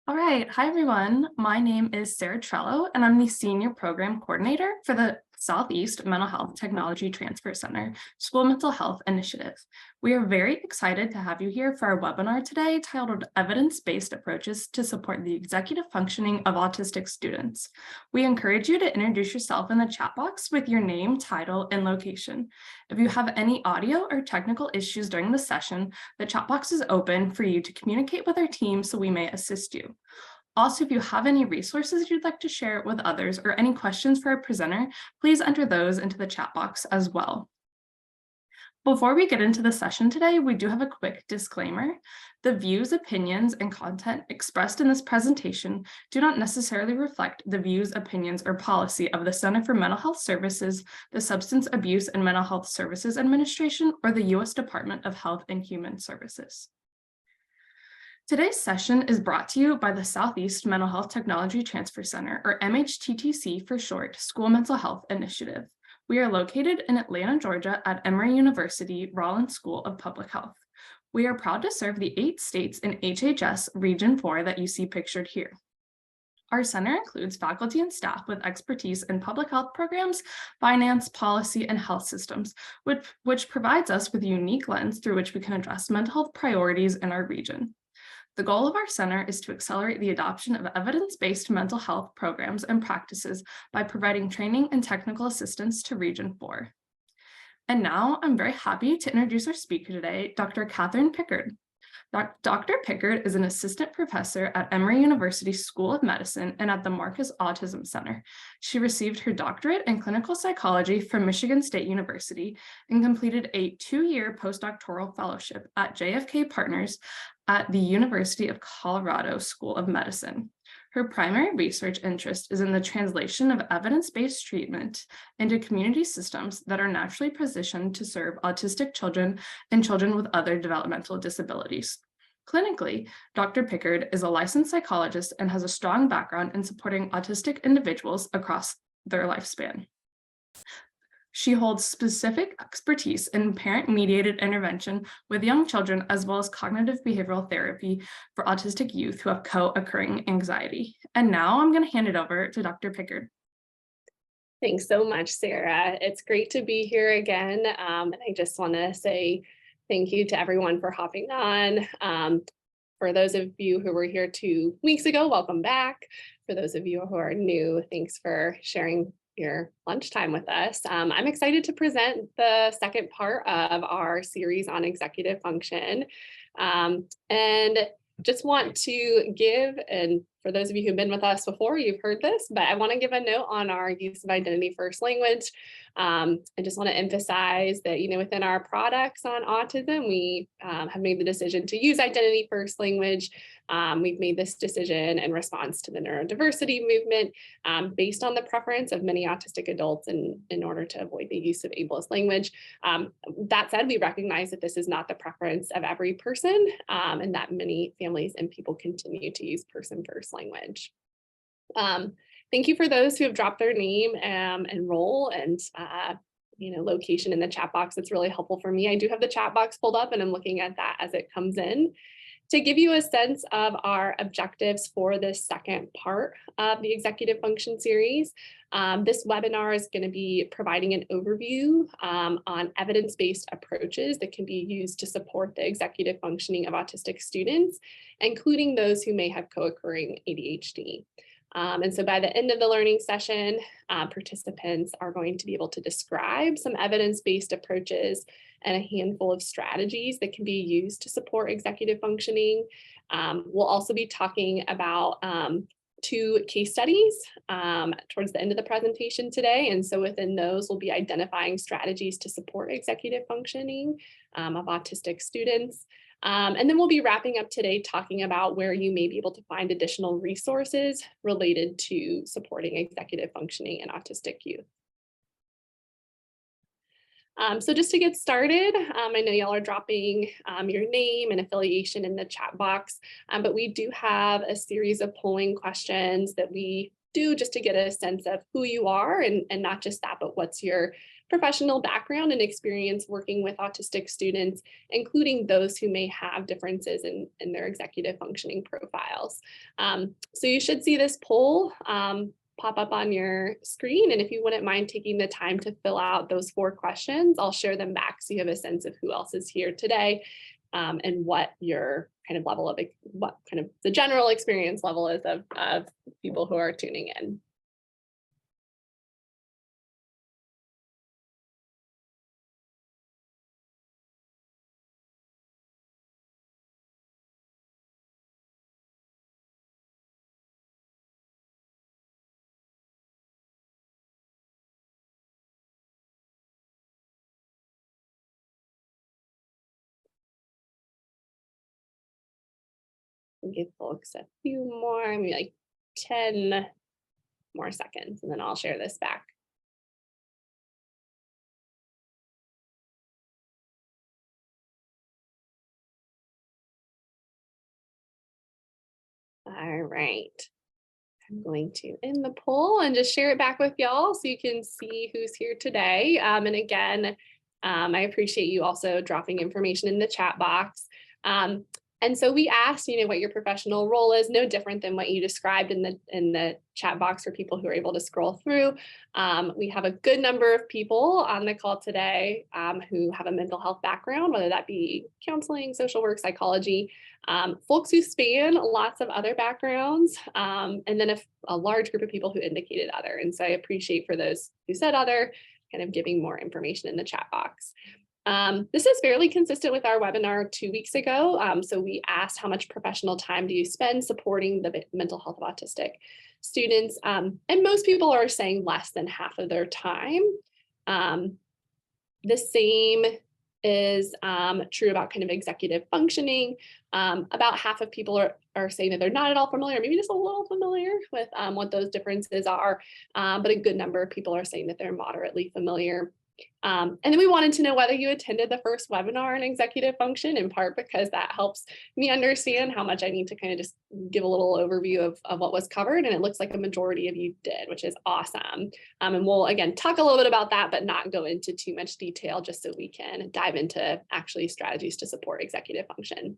All right. Hi, everyone. My name is Sarah Trello, and I'm the Senior Program Coordinator for the Southeast Mental Health Technology Transfer Center School Mental Health Initiative. We are very excited to have you here for our webinar today titled Evidence-Based Approaches to Support the Executive Functioning of Autistic Students. We encourage you to introduce yourself in the chat box with your name, title, and location. If you have any audio or technical issues during the session, the chat box is open for you to communicate with our team so we may assist you. Also, if you have any resources you'd like to share with others or any questions for our presenter, please enter those into the chat box as well. Before we get into the session today, we do have a quick disclaimer. The views, opinions, and content expressed in this presentation do not necessarily reflect the views, opinions, or policy of the Center for Mental Health Services, the Substance Abuse and Mental Health Services Administration, or the U.S. Department of Health and Human Services. Today's session is brought to you by the Southeast Mental Health Technology Transfer Center, or MHTTC for short, School Mental Health Initiative. We are located in Atlanta, Georgia at Emory University Rollins School of Public Health. We are proud to serve the 8 states in HHS Region 4 that you see pictured here. Our center includes faculty and staff with expertise in public health programs, finance, policy, and health systems, which provides us with a unique lens through which we can address mental health priorities in our region. The goal of our center is to accelerate the adoption of evidence-based mental health programs and practices by providing training and technical assistance to Region 4. And now I'm very happy to introduce our speaker today, Dr. Catherine Pickard. Dr. Pickard is an assistant professor at Emory University School of Medicine and at the Marcus Autism Center. She received her doctorate in clinical psychology from Michigan State University and completed a 2-year postdoctoral fellowship at JFK Partners at the University of Colorado School of Medicine. Her primary research interest is in the translation of evidence-based treatment into community systems that are naturally positioned to serve autistic children and children with other developmental disabilities. Clinically, Dr. Pickard is a licensed psychologist and has a strong background in supporting autistic individuals across their lifespan. She holds specific expertise in parent-mediated intervention with young children, as well as cognitive behavioral therapy for autistic youth who have co-occurring anxiety. And now I'm going to hand it over to Dr. Pickard. Thanks so much, Sarah. It's great to be here again. And I just want to say thank you to everyone for hopping on. For those of you who were here 2 weeks ago, welcome back. For those of you who are new, thanks for sharing your lunchtime with us. I'm excited to present the second part of our series on executive function. And just want to give, and for those of you who've been with us before, you've heard this, but I want to give a note on our use of identity first language. I just want to emphasize that, within our products on autism, we have made the decision to use identity first language. We've made this decision in response to the neurodiversity movement based on the preference of many autistic adults in order to avoid the use of ableist language. That said, we recognize that this is not the preference of every person and that many families and people continue to use person first language. Thank you for those who have dropped their name and role and location in the chat box. It's really helpful for me. I do have the chat box pulled up and I'm looking at that as it comes in. To give you a sense of our objectives for this second part of the executive function series, this webinar is going to be providing an overview on evidence-based approaches that can be used to support the executive functioning of autistic students, including those who may have co-occurring ADHD. And so by the end of the learning session, participants are going to be able to describe some evidence-based approaches and a handful of strategies that can be used to support executive functioning. We'll also be talking about 2 case studies towards the end of the presentation today. And so within those, we'll be identifying strategies to support executive functioning of autistic students. And then we'll be wrapping up today talking about where you may be able to find additional resources related to supporting executive functioning in autistic youth. So just to get started, I know y'all are dropping your name and affiliation in the chat box, but we do have a series of polling questions that we do just to get a sense of who you are and not just that, but what's your professional background and experience working with autistic students, including those who may have differences in their executive functioning profiles. So you should see this poll pop up on your screen. And if you wouldn't mind taking the time to fill out those 4 questions, I'll share them back so you have a sense of who else is here today and what your kind of level of, what kind of the general experience level is of people who are tuning in. Give folks a few more, maybe like 10 more seconds, and then I'll share this back. All right. I'm going to end the poll and just share it back with y'all so you can see who's here today. And again, I appreciate you also dropping information in the chat box. And so we asked, what your professional role is, no different than what you described in the chat box for people who are able to scroll through. We have a good number of people on the call today who have a mental health background, whether that be counseling, social work, psychology, folks who span lots of other backgrounds, and then a large group of people who indicated other. And so I appreciate for those who said other, kind of giving more information in the chat box. This is fairly consistent with our webinar 2 weeks ago. So we asked how much professional time do you spend supporting the mental health of autistic students? And most people are saying less than half of their time. The same is true about kind of executive functioning. About half of people are saying that they're not at all familiar, maybe just a little familiar with what those differences are. But a good number of people are saying that they're moderately familiar. And then we wanted to know whether you attended the first webinar on executive function, in part because that helps me understand how much I need to kind of just give a little overview of what was covered. And it looks like a majority of you did, which is awesome. And we'll, again, talk a little bit about that, but not go into too much detail just so we can dive into actually strategies to support executive function.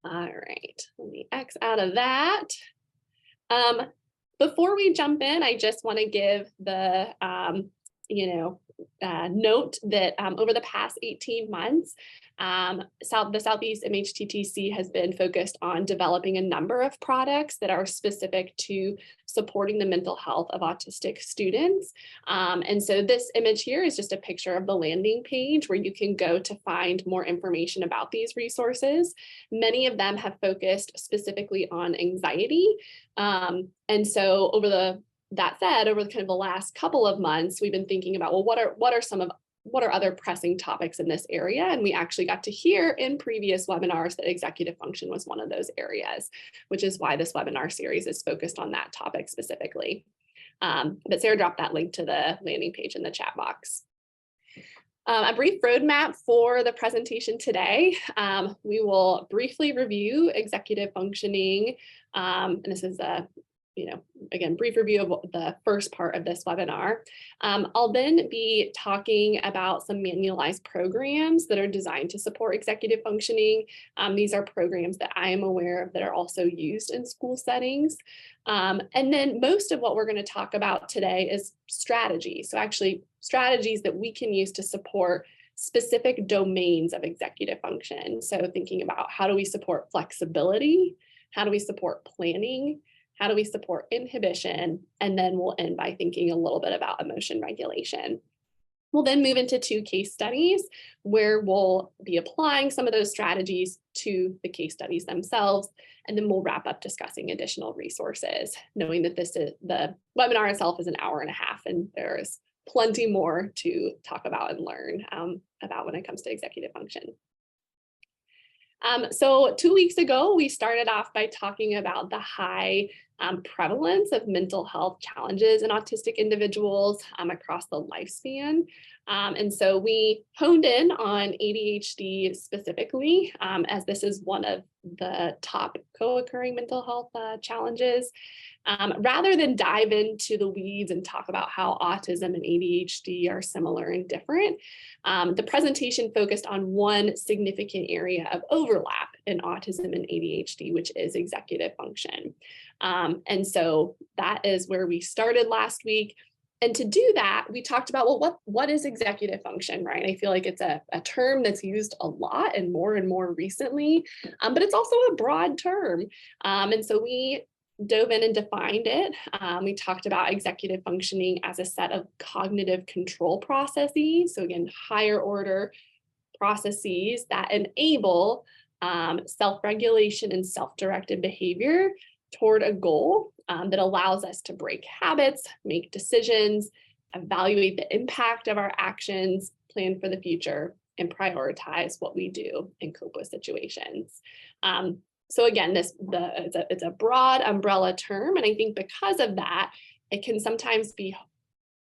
All right, let me X out of that. Before we jump in, I just want to give the note that over the past 18 months, the Southeast MHTTC has been focused on developing a number of products that are specific to supporting the mental health of autistic students. And so this image here is just a picture of the landing page where you can go to find more information about these resources. Many of them have focused specifically on anxiety. And so that said, over kind of the last couple of months, we've been thinking about, well, what are other pressing topics in this area? And we actually got to hear in previous webinars that executive function was one of those areas, which is why this webinar series is focused on that topic specifically. But Sarah dropped that link to the landing page in the chat box. A brief roadmap for the presentation today. We will briefly review executive functioning, and this is again, brief review of the first part of this webinar. I'll then be talking about some manualized programs that are designed to support executive functioning. These are programs that I am aware of that are also used in school settings. And then most of what we're going to talk about today is strategies. So actually strategies that we can use to support specific domains of executive function. So thinking about how do we support flexibility? How do we support planning? How do we support inhibition? And then we'll end by thinking a little bit about emotion regulation. We'll then move into 2 case studies where we'll be applying some of those strategies to the case studies themselves. And then we'll wrap up discussing additional resources, knowing that the webinar itself is an hour and a half, and there is plenty more to talk about and learn about when it comes to executive function. So 2 weeks ago, we started off by talking about the high prevalence of mental health challenges in autistic individuals across the lifespan. And so we honed in on ADHD specifically, as this is one of the top co-occurring mental health challenges. Rather than dive into the weeds and talk about how autism and ADHD are similar and different, the presentation focused on one significant area of overlap in autism and ADHD, which is executive function. And so that is where we started last week. And to do that, we talked about, well, what is executive function, right? I feel like it's a term that's used a lot and more recently, but it's also a broad term. And so we dove in and defined it. We talked about executive functioning as a set of cognitive control processes. So again, higher order processes that enable self-regulation and self-directed behavior toward a goal that allows us to break habits, make decisions, evaluate the impact of our actions, plan for the future, and prioritize what we do and cope with situations. So again, it's a broad umbrella term, and I think because of that, it can sometimes be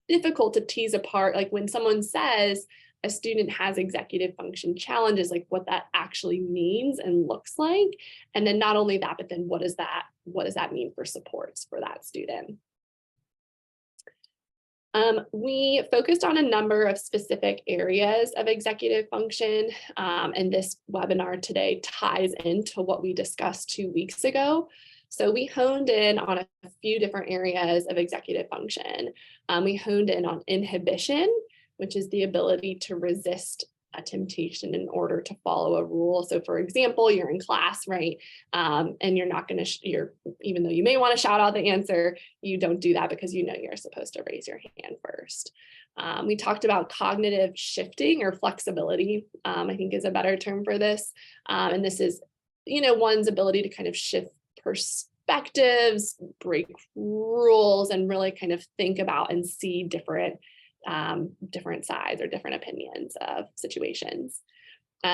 difficult to tease apart, like when someone says a student has executive function challenges, like what that actually means and looks like. And then not only that, but then what does that mean for supports for that student? We focused on a number of specific areas of executive function, and this webinar today ties into what we discussed 2 weeks ago. So we honed in on a few different areas of executive function. We honed in on inhibition, which is the ability to resist a temptation in order to follow a rule. So for example, you're in class, right? And you're not going to, even though you may want to shout out the answer, you don't do that because you know you're supposed to raise your hand first. We talked about cognitive shifting or flexibility, I think is a better term for this. And this is, one's ability to kind of shift perspectives, break rules, and really kind of think about and see different sides or different opinions of situations.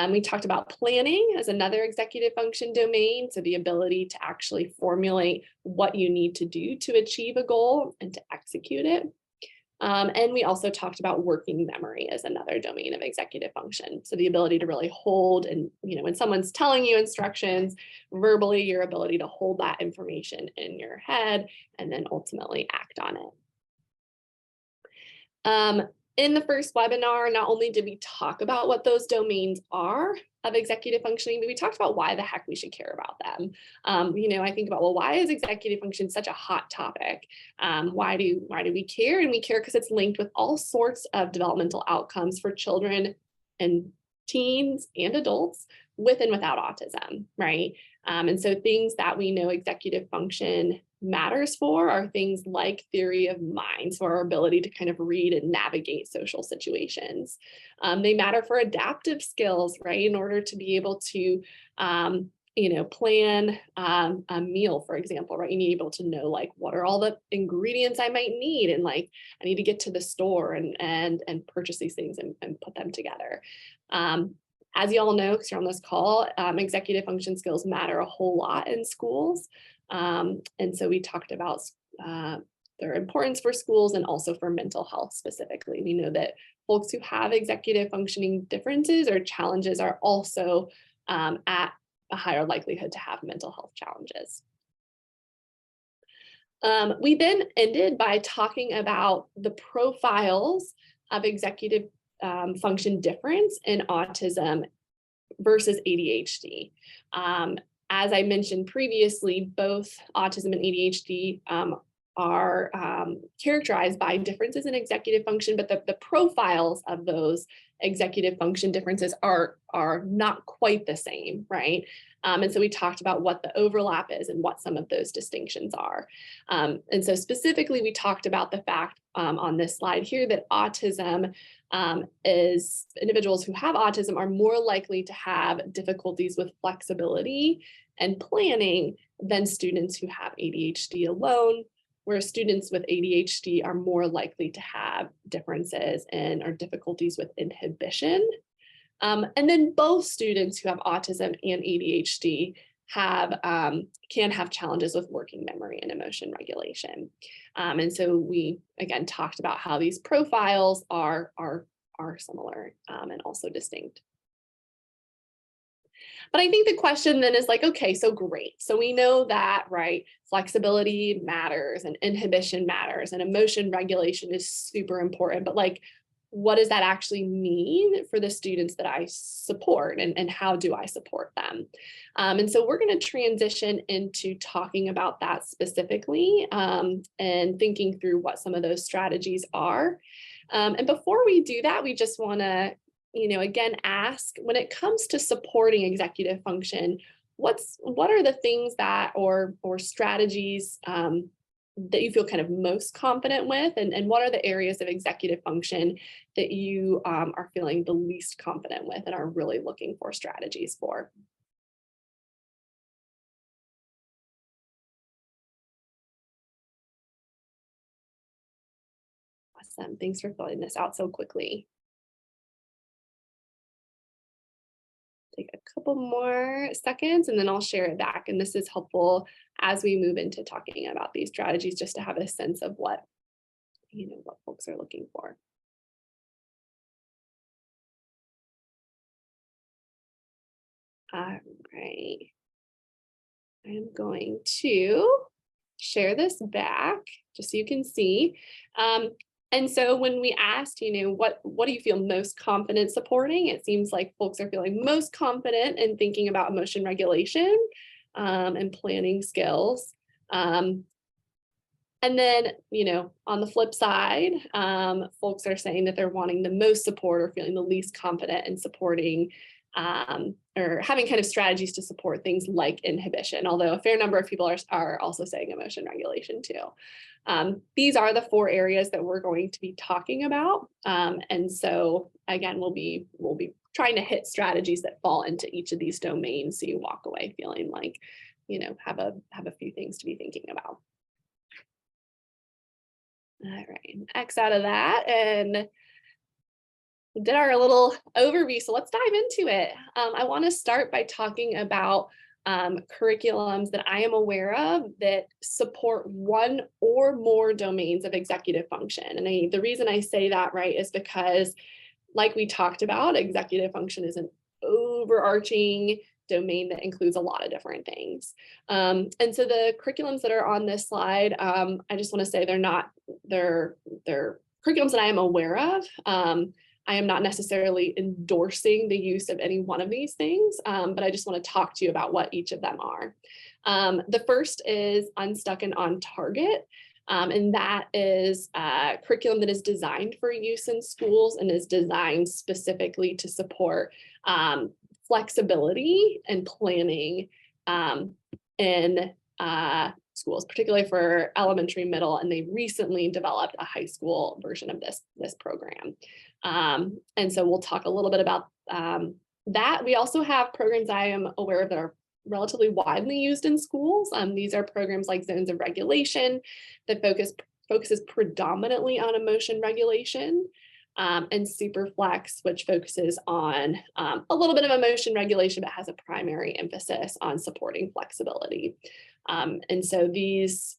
We talked about planning as another executive function domain. So the ability to actually formulate what you need to do to achieve a goal and to execute it. And we also talked about working memory as another domain of executive function. So the ability to really hold and, when someone's telling you instructions verbally, your ability to hold that information in your head and then ultimately act on it. In the first webinar, not only did we talk about what those domains are of executive functioning, but we talked about why the heck we should care about them. I think about, well, why is executive function such a hot topic? Why do we care? And we care because it's linked with all sorts of developmental outcomes for children and teens and adults with and without autism, right? And so things that we know executive function matters for are things like theory of mind, so our ability to kind of read and navigate social situations. They matter for adaptive skills, right? In order to be able to, plan a meal, for example, right? You need to be able to know, like, what are all the ingredients I might need, and like I need to get to the store and purchase these things and put them together. As you all know, because you're on this call, executive function skills matter a whole lot in schools. And so we talked about their importance for schools and also for mental health specifically. We know that folks who have executive functioning differences or challenges are also at a higher likelihood to have mental health challenges. We then ended by talking about the profiles of executive function difference in autism versus ADHD. As I mentioned previously, both autism and ADHD are characterized by differences in executive function, but the profiles of those executive function differences are not quite the same, right? And so we talked about what the overlap is and what some of those distinctions are. And so specifically, we talked about the fact on this slide here that autism is individuals who have autism are more likely to have difficulties with flexibility and planning than students who have ADHD alone, whereas students with ADHD are more likely to have differences in or difficulties with inhibition. And then both students who have autism and ADHD can have challenges with working memory and emotion regulation. And so we, again, talked about how these profiles are similar and also distinct. But I think the question then is like, okay, so great. So we know that, right? Flexibility matters and inhibition matters and emotion regulation is super important. But like, what does that actually mean for the students that I support and how do I support them? And so we're going to transition into talking about that specifically and thinking through what some of those strategies are. And before we do that, we just want to, again, ask when it comes to supporting executive function, what are the things that or strategies that you feel kind of most confident with, and what are the areas of executive function that you are feeling the least confident with and are really looking for strategies for? Awesome. Thanks for filling this out so quickly. Take a couple more seconds and then I'll share it back. And this is helpful as we move into talking about these strategies, just to have a sense of what folks are looking for. All right. I'm going to share this back just so you can see. And so when we asked, what do you feel most confident supporting? It seems like folks are feeling most confident in thinking about emotion regulation and planning skills. And then, on the flip side, folks are saying that they're wanting the most support or feeling the least confident in supporting or having kind of strategies to support things like inhibition, although a fair number of people are also saying emotion regulation too. These are the 4 areas that we're going to be talking about. And so again, we'll be trying to hit strategies that fall into each of these domains so you walk away feeling like, have a few things to be thinking about. All right, X out of that and did our little overview. So let's dive into it. I want to start by talking about curriculums that I am aware of that support one or more domains of executive function. And the reason I say that, right, is because like we talked about, executive function is an overarching domain that includes a lot of different things. And so the curriculums that are on this slide, I just want to say they're curriculums that I am aware of. I am not necessarily endorsing the use of any one of these things, but I just want to talk to you about what each of them are. The first is Unstuck and On Target. And that is a curriculum that is designed for use in schools and is designed specifically to support flexibility and planning in schools, particularly for elementary, middle, and they recently developed a high school version of this program. And so we'll talk a little bit about that. We also have programs I am aware of that are relatively widely used in schools. These are programs like Zones of Regulation that focuses predominantly on emotion regulation, and Superflex, which focuses on a little bit of emotion regulation, but has a primary emphasis on supporting flexibility. And so these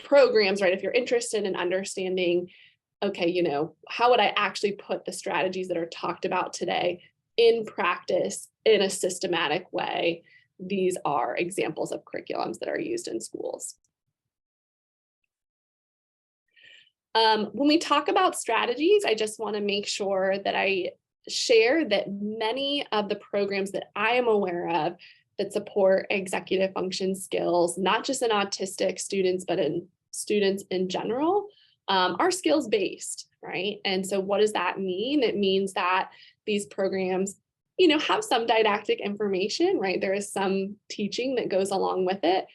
programs, right, if you're interested in understanding, okay, how would I actually put the strategies that are talked about today in practice in a systematic way? These are examples of curriculums that are used in schools. When we talk about strategies, I just want to make sure that I share that many of the programs that I am aware of that support executive function skills, not just in autistic students, but in students in general, are skills-based, right? And so what does that mean? It means that these programs, have some didactic information, right? There is some teaching that goes along with it,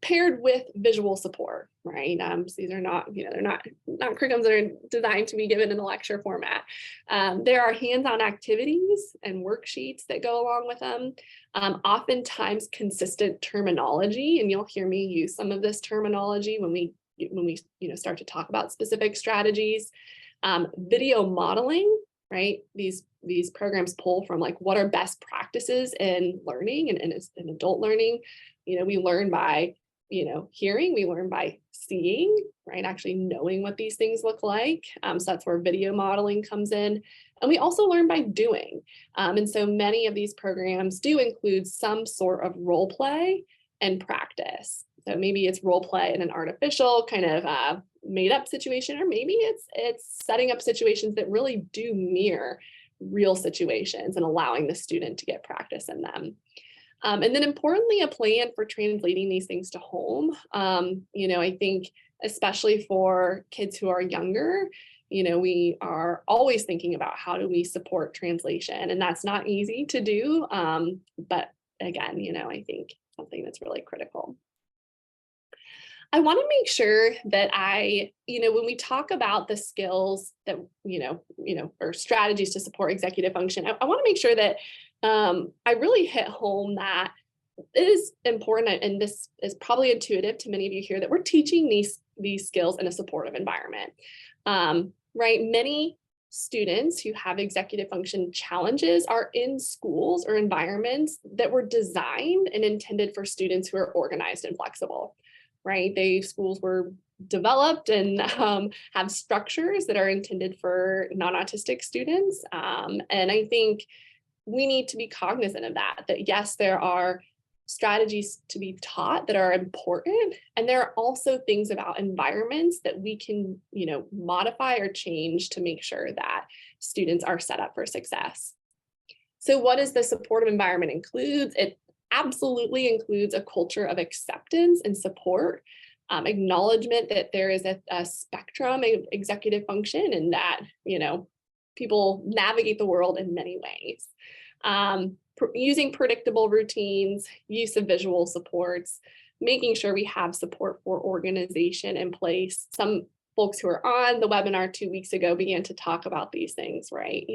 paired with visual support, right? So these are not, they're not curriculums that are designed to be given in a lecture format. There are hands-on activities and worksheets that go along with them. Oftentimes consistent terminology, and you'll hear me use some of this terminology when we start to talk about specific strategies. Video modeling, right? These programs pull from like what are best practices in learning and in adult learning. We learn by hearing, we learn by seeing, right? Actually knowing what these things look like. So that's where video modeling comes in. And we also learn by doing. And so many of these programs do include some sort of role play and practice. So maybe it's role play in an artificial kind of made up situation, or maybe it's setting up situations that really do mirror real situations and allowing the student to get practice in them. And then importantly, a plan for translating these things to home. I think especially for kids who are younger, we are always thinking about how do we support translation, and that's not easy to do. But again, I think something that's really critical. I want to make sure that when we talk about the skills that, or strategies to support executive function, I want to make sure that I really hit home that it is important, and this is probably intuitive to many of you here, that we're teaching these skills in a supportive environment. Right? Many students who have executive function challenges are in schools or environments that were designed and intended for students who are organized and flexible. Right? Schools were developed and have structures that are intended for non-autistic students. And I think we need to be cognizant of that yes, there are strategies to be taught that are important. And there are also things about environments that we can, modify or change to make sure that students are set up for success. So what does the supportive environment include? It absolutely includes a culture of acceptance and support, acknowledgement that there is a spectrum of executive function, and that, people navigate the world in many ways. Using predictable routines, use of visual supports, making sure we have support for organization in place. Some folks who were on the webinar 2 weeks ago began to talk about these things, right?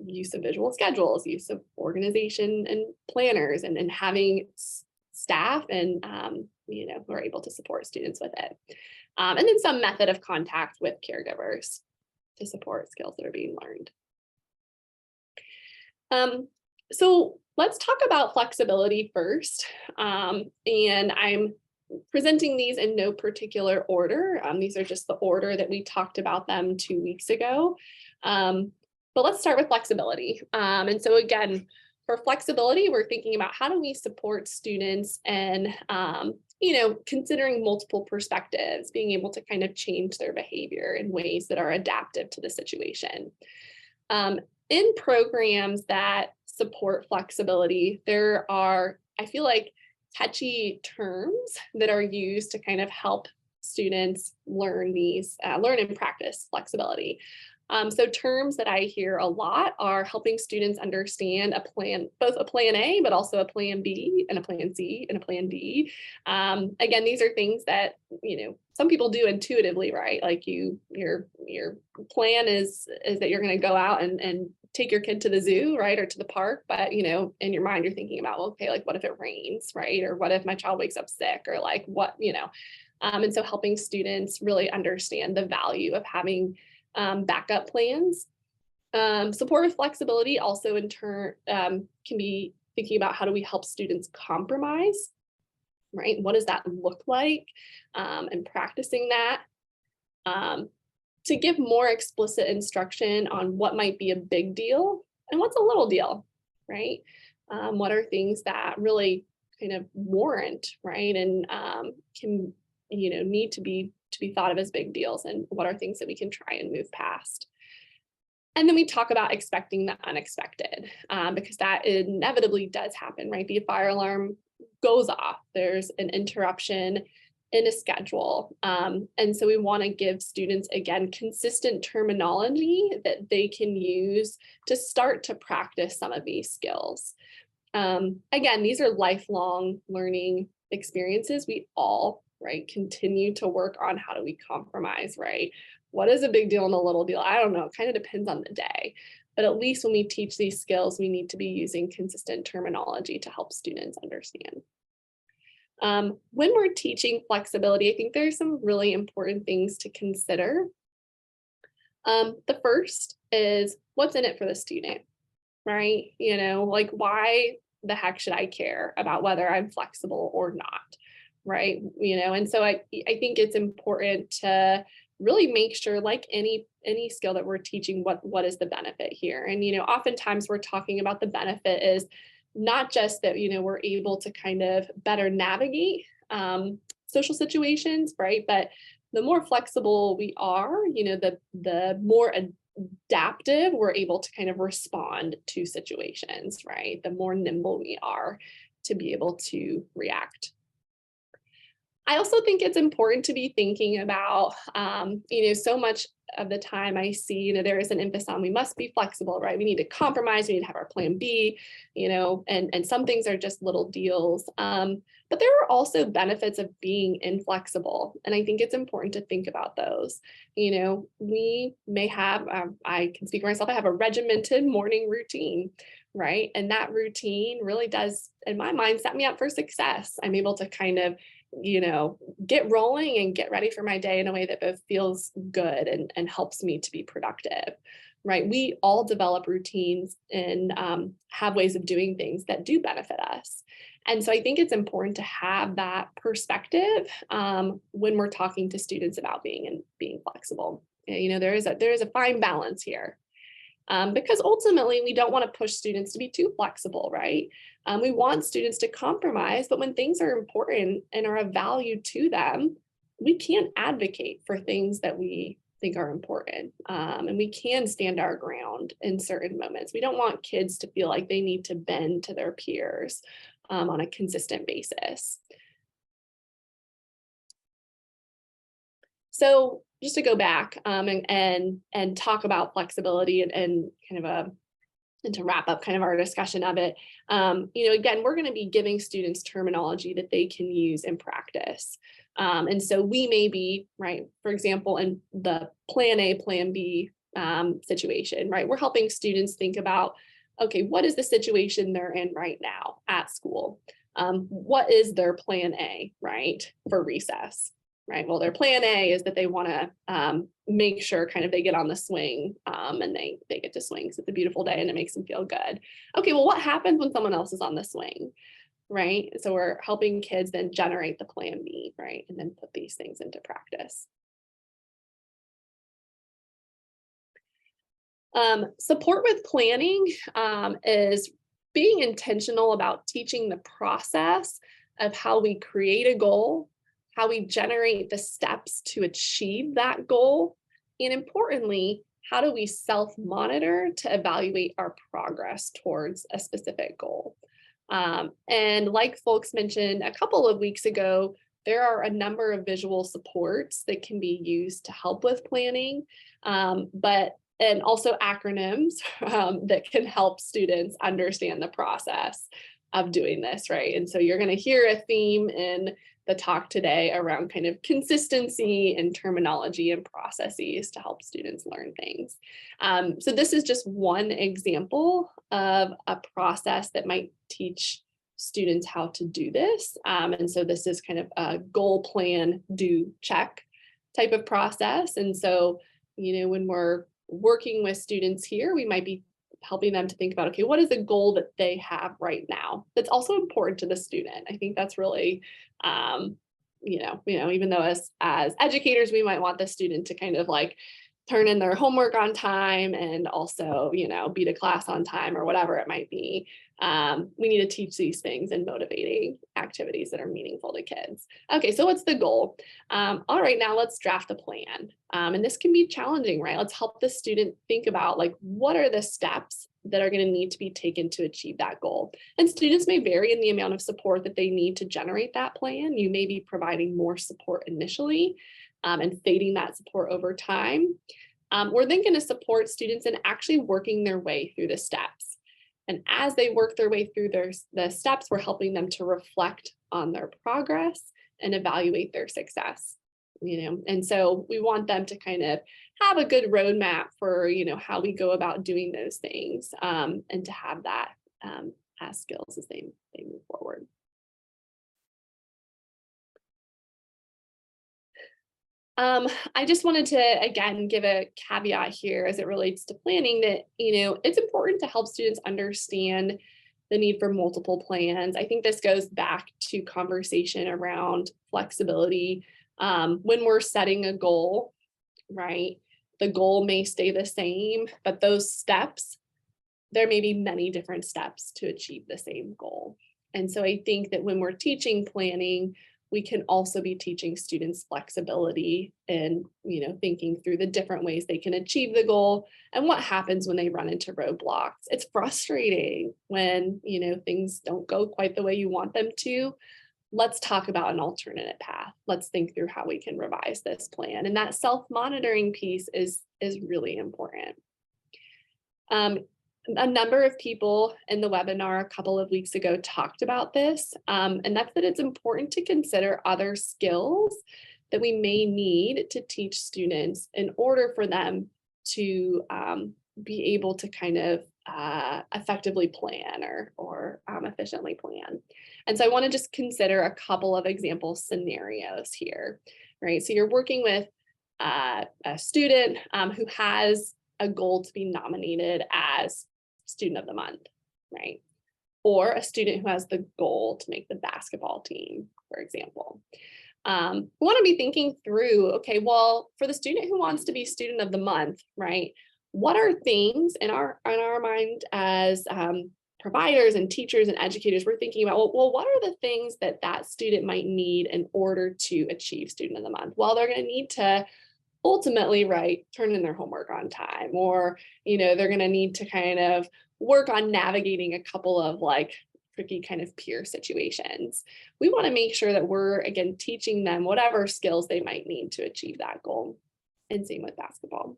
Use of visual schedules, use of organization and planners, and having staff and who are able to support students with it. And then some method of contact with caregivers to support skills that are being learned. So let's talk about flexibility first. And I'm presenting these in no particular order. These are just the order that we talked about them 2 weeks ago. But let's start with flexibility. And so again, for flexibility, we're thinking about how do we support students and, considering multiple perspectives, being able to kind of change their behavior in ways that are adaptive to the situation. In programs that support flexibility, there are, I feel like, catchy terms that are used to kind of help students learn and practice flexibility. So terms that I hear a lot are helping students understand a plan, both a plan A, but also a plan B and a plan C and a plan D. Again, these are things that, some people do intuitively, right? Like your plan is that you're going to go out and take your kid to the zoo, right? Or to the park. But, in your mind, you're thinking about, well, okay, like what if it rains, right? Or what if my child wakes up sick, or like what, and so helping students really understand the value of having backup plans. Support with flexibility also in turn can be thinking about how do we help students compromise, right? What does that look like? And practicing that to give more explicit instruction on what might be a big deal and what's a little deal, right? What are things that really kind of warrant, right? And can, need to be thought of as big deals, and what are things that we can try and move past. And then we talk about expecting the unexpected, because that inevitably does happen, right? The fire alarm goes off, there's an interruption in a schedule. And so we want to give students, again, consistent terminology that they can use to start to practice some of these skills. Again, these are lifelong learning experiences. We all, right, continue to work on how do we compromise, right? What is a big deal and a little deal? I don't know. It kind of depends on the day. But at least when we teach these skills, we need to be using consistent terminology to help students understand. When we're teaching flexibility, I think there's some really important things to consider. The first is what's in it for the student, right? Like why the heck should I care about whether I'm flexible or not? Right. And so I think it's important to really make sure, like any skill that we're teaching, what is the benefit here? And oftentimes we're talking about the benefit is not just that we're able to kind of better navigate social situations, right? But the more flexible we are, the more adaptive we're able to kind of respond to situations, right? The more nimble we are to be able to react. I also think it's important to be thinking about, so much of the time I see, there is an emphasis on we must be flexible, right? We need to compromise, we need to have our plan B, and some things are just little deals. But there are also benefits of being inflexible. And I think it's important to think about those. We may have, I can speak for myself, I have a regimented morning routine, right? And that routine really does, in my mind, set me up for success. I'm able to kind of get rolling and get ready for my day in a way that both feels good and helps me to be productive, right? We all develop routines and have ways of doing things that do benefit us. And so I think it's important to have that perspective when we're talking to students about being flexible. There is a fine balance here. Because ultimately we don't want to push students to be too flexible, right? We want students to compromise, but when things are important and are of value to them, we can't advocate for things that we think are important. And we can stand our ground in certain moments. We don't want kids to feel like they need to bend to their peers on a consistent basis. So just to go back and talk about flexibility and kind of and to wrap up kind of our discussion of it, again, we're going to be giving students terminology that they can use in practice. And so we may be, right, for example, in the plan A, plan B situation, right, we're helping students think about, okay, what is the situation they're in right now at school? What is their plan A, right, for recess? Right. Well, their plan A is that they want to make sure kind of they get on the swing and they get to swing because it's a beautiful day and it makes them feel good. Okay, well, what happens when someone else is on the swing? Right. So we're helping kids then generate the plan B, right? And then put these things into practice. Support with planning is being intentional about teaching the process of how we create a goal, how we generate the steps to achieve that goal, and importantly, how do we self-monitor to evaluate our progress towards a specific goal. And like folks mentioned a couple of weeks ago, there are a number of visual supports that can be used to help with planning, and also acronyms that can help students understand the process of doing this, right? And so you're going to hear a theme in the talk today around kind of consistency and terminology and processes to help students learn things. So this is just one example of a process that might teach students how to do this. And so this is kind of a goal, plan, do, check type of process. And so, when we're working with students here, we might be helping them to think about, okay, what is the goal that they have right now that's also important to the student? I think that's really, even though as educators, we might want the student to kind of like turn in their homework on time and also, be to class on time or whatever it might be. We need to teach these things and motivating activities that are meaningful to kids. Okay, so what's the goal? All right, now let's draft a plan. And this can be challenging, right? Let's help the student think about like, what are the steps that are going to need to be taken to achieve that goal? And students may vary in the amount of support that they need to generate that plan. You may be providing more support initially and fading that support over time. We're then going to support students in actually working their way through the steps. And as they work their way through the steps, we're helping them to reflect on their progress and evaluate their success. And so we want them to kind of have a good roadmap for, how we go about doing those things and to have that as skills as they move forward. I just wanted to, again, give a caveat here as it relates to planning that, it's important to help students understand the need for multiple plans. I think this goes back to conversation around flexibility. When we're setting a goal, right, the goal may stay the same, but those steps, there may be many different steps to achieve the same goal. And so I think that when we're teaching planning, we can also be teaching students flexibility and, thinking through the different ways they can achieve the goal and what happens when they run into roadblocks. It's frustrating when, things don't go quite the way you want them to. Let's talk about an alternate path. Let's think through how we can revise this plan. And that self-monitoring piece is really important. A number of people in the webinar a couple of weeks ago talked about this, and that's that it's important to consider other skills that we may need to teach students in order for them to be able to kind of effectively plan or efficiently plan. And so I want to just consider a couple of example scenarios here, right? So you're working with a student who has a goal to be nominated as student of the month, right? Or a student who has the goal to make the basketball team, for example. We want to be thinking through, okay, well, for the student who wants to be student of the month, right? What are things in our mind as providers and teachers and educators, we're thinking about, well, what are the things that that student might need in order to achieve student of the month? Well, they're going to need to ultimately, right, turn in their homework on time, or, they're going to need to kind of work on navigating a couple of like tricky kind of peer situations. We want to make sure that we're, again, teaching them whatever skills they might need to achieve that goal. And same with basketball.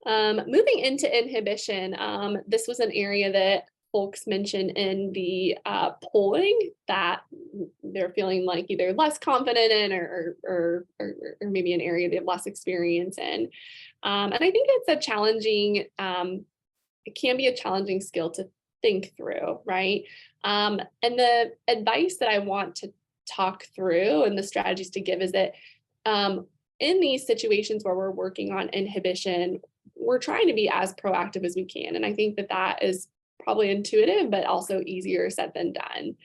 Moving into inhibition, this was an area that folks mentioned in the polling that they're feeling like either less confident in or maybe an area they have less experience in. And I think it's a challenging, it can be a challenging skill to think through, right? And the advice that I want to talk through and the strategies to give is that in these situations where we're working on inhibition, we're trying to be as proactive as we can. And I think that that is probably intuitive, but also easier said than done.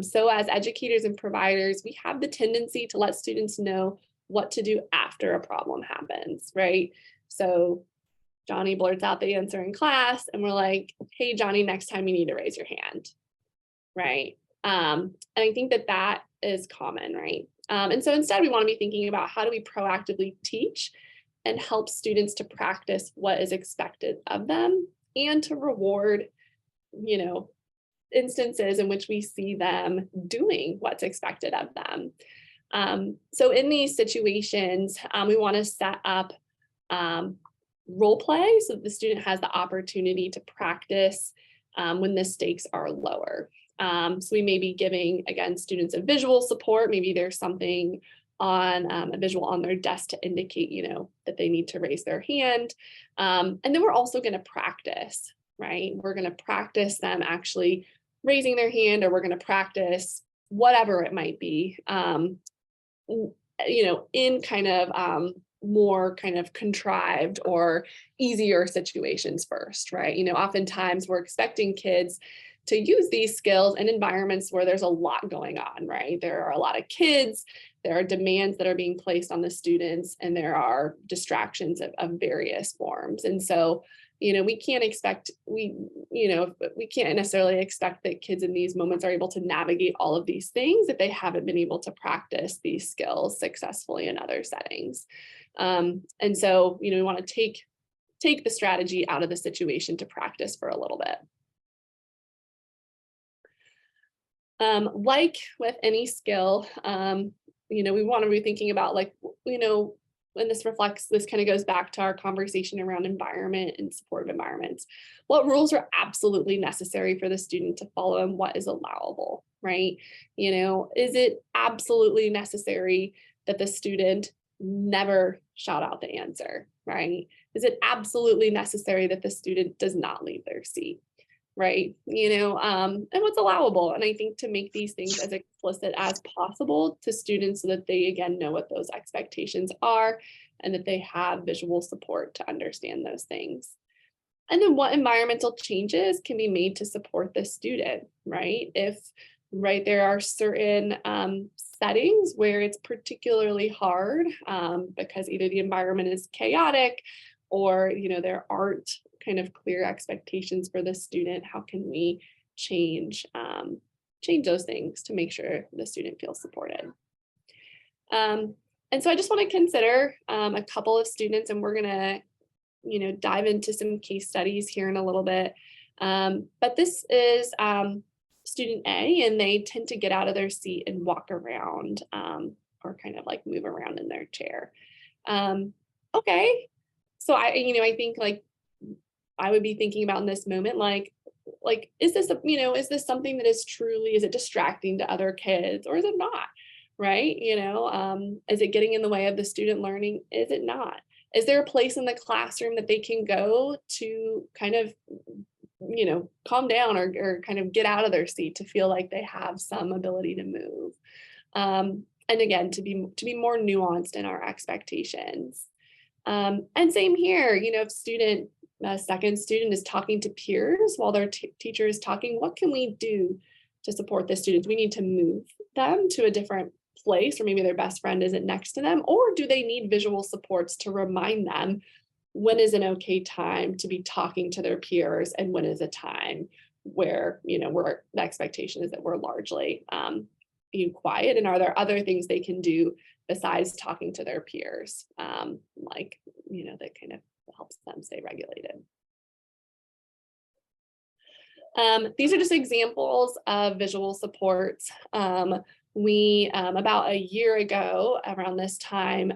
So as educators and providers, we have the tendency to let students know what to do after a problem happens, right? So Johnny blurts out the answer in class and we're like, hey, Johnny, next time you need to raise your hand, right? And I think that that is common, right? And so instead we want to be thinking about how do we proactively teach and help students to practice what is expected of them and to reward, instances in which we see them doing what's expected of them. So in these situations, we want to set up role play so that the student has the opportunity to practice when the stakes are lower. So we may be giving, again, students a visual support. Maybe there's something on a visual on their desk to indicate, that they need to raise their hand. And then we're also going to practice, right? We're going to practice them actually raising their hand, or we're going to practice whatever it might be, in kind of more kind of contrived or easier situations first, right? Oftentimes we're expecting kids to use these skills in environments where there's a lot going on, right? There are a lot of kids, there are demands that are being placed on the students, and there are distractions of various forms. And so, we can't necessarily expect that kids in these moments are able to navigate all of these things if they haven't been able to practice these skills successfully in other settings. And so, we want to take the strategy out of the situation to practice for a little bit. Like with any skill, we want to be thinking about when this kind of goes back to our conversation around environment and supportive environments. What rules are absolutely necessary for the student to follow and what is allowable, right? Is it absolutely necessary that the student never shout out the answer, right? Is it absolutely necessary that the student does not leave their seat? Right. And what's allowable. And I think to make these things as explicit as possible to students so that they, again, know what those expectations are and that they have visual support to understand those things. And then what environmental changes can be made to support the student, right? If there are certain settings where it's particularly hard because either the environment is chaotic or there aren't kind of clear expectations for the student, how can we change those things to make sure the student feels supported? And so I just want to consider a couple of students, and we're going to dive into some case studies here in a little bit. But this is student A, and they tend to get out of their seat and walk around or kind of like move around in their chair. Okay. So I think like I would be thinking about in this moment, like, is this, is this something that is it distracting to other kids or is it not? Right. Is it getting in the way of the student learning? Is it not? Is there a place in the classroom that they can go to kind of, calm down or kind of get out of their seat to feel like they have some ability to move? And again, to be more nuanced in our expectations. And same here, if a second student is talking to peers while their teacher is talking, what can we do to support the students? We need to move them to a different place, or maybe their best friend isn't next to them, or do they need visual supports to remind them when is an okay time to be talking to their peers and when is a time where the expectation is that we're largely being quiet, and are there other things they can do besides talking to their peers that kind of helps them stay regulated. These are just examples of visual supports. We, about a year ago, around this time,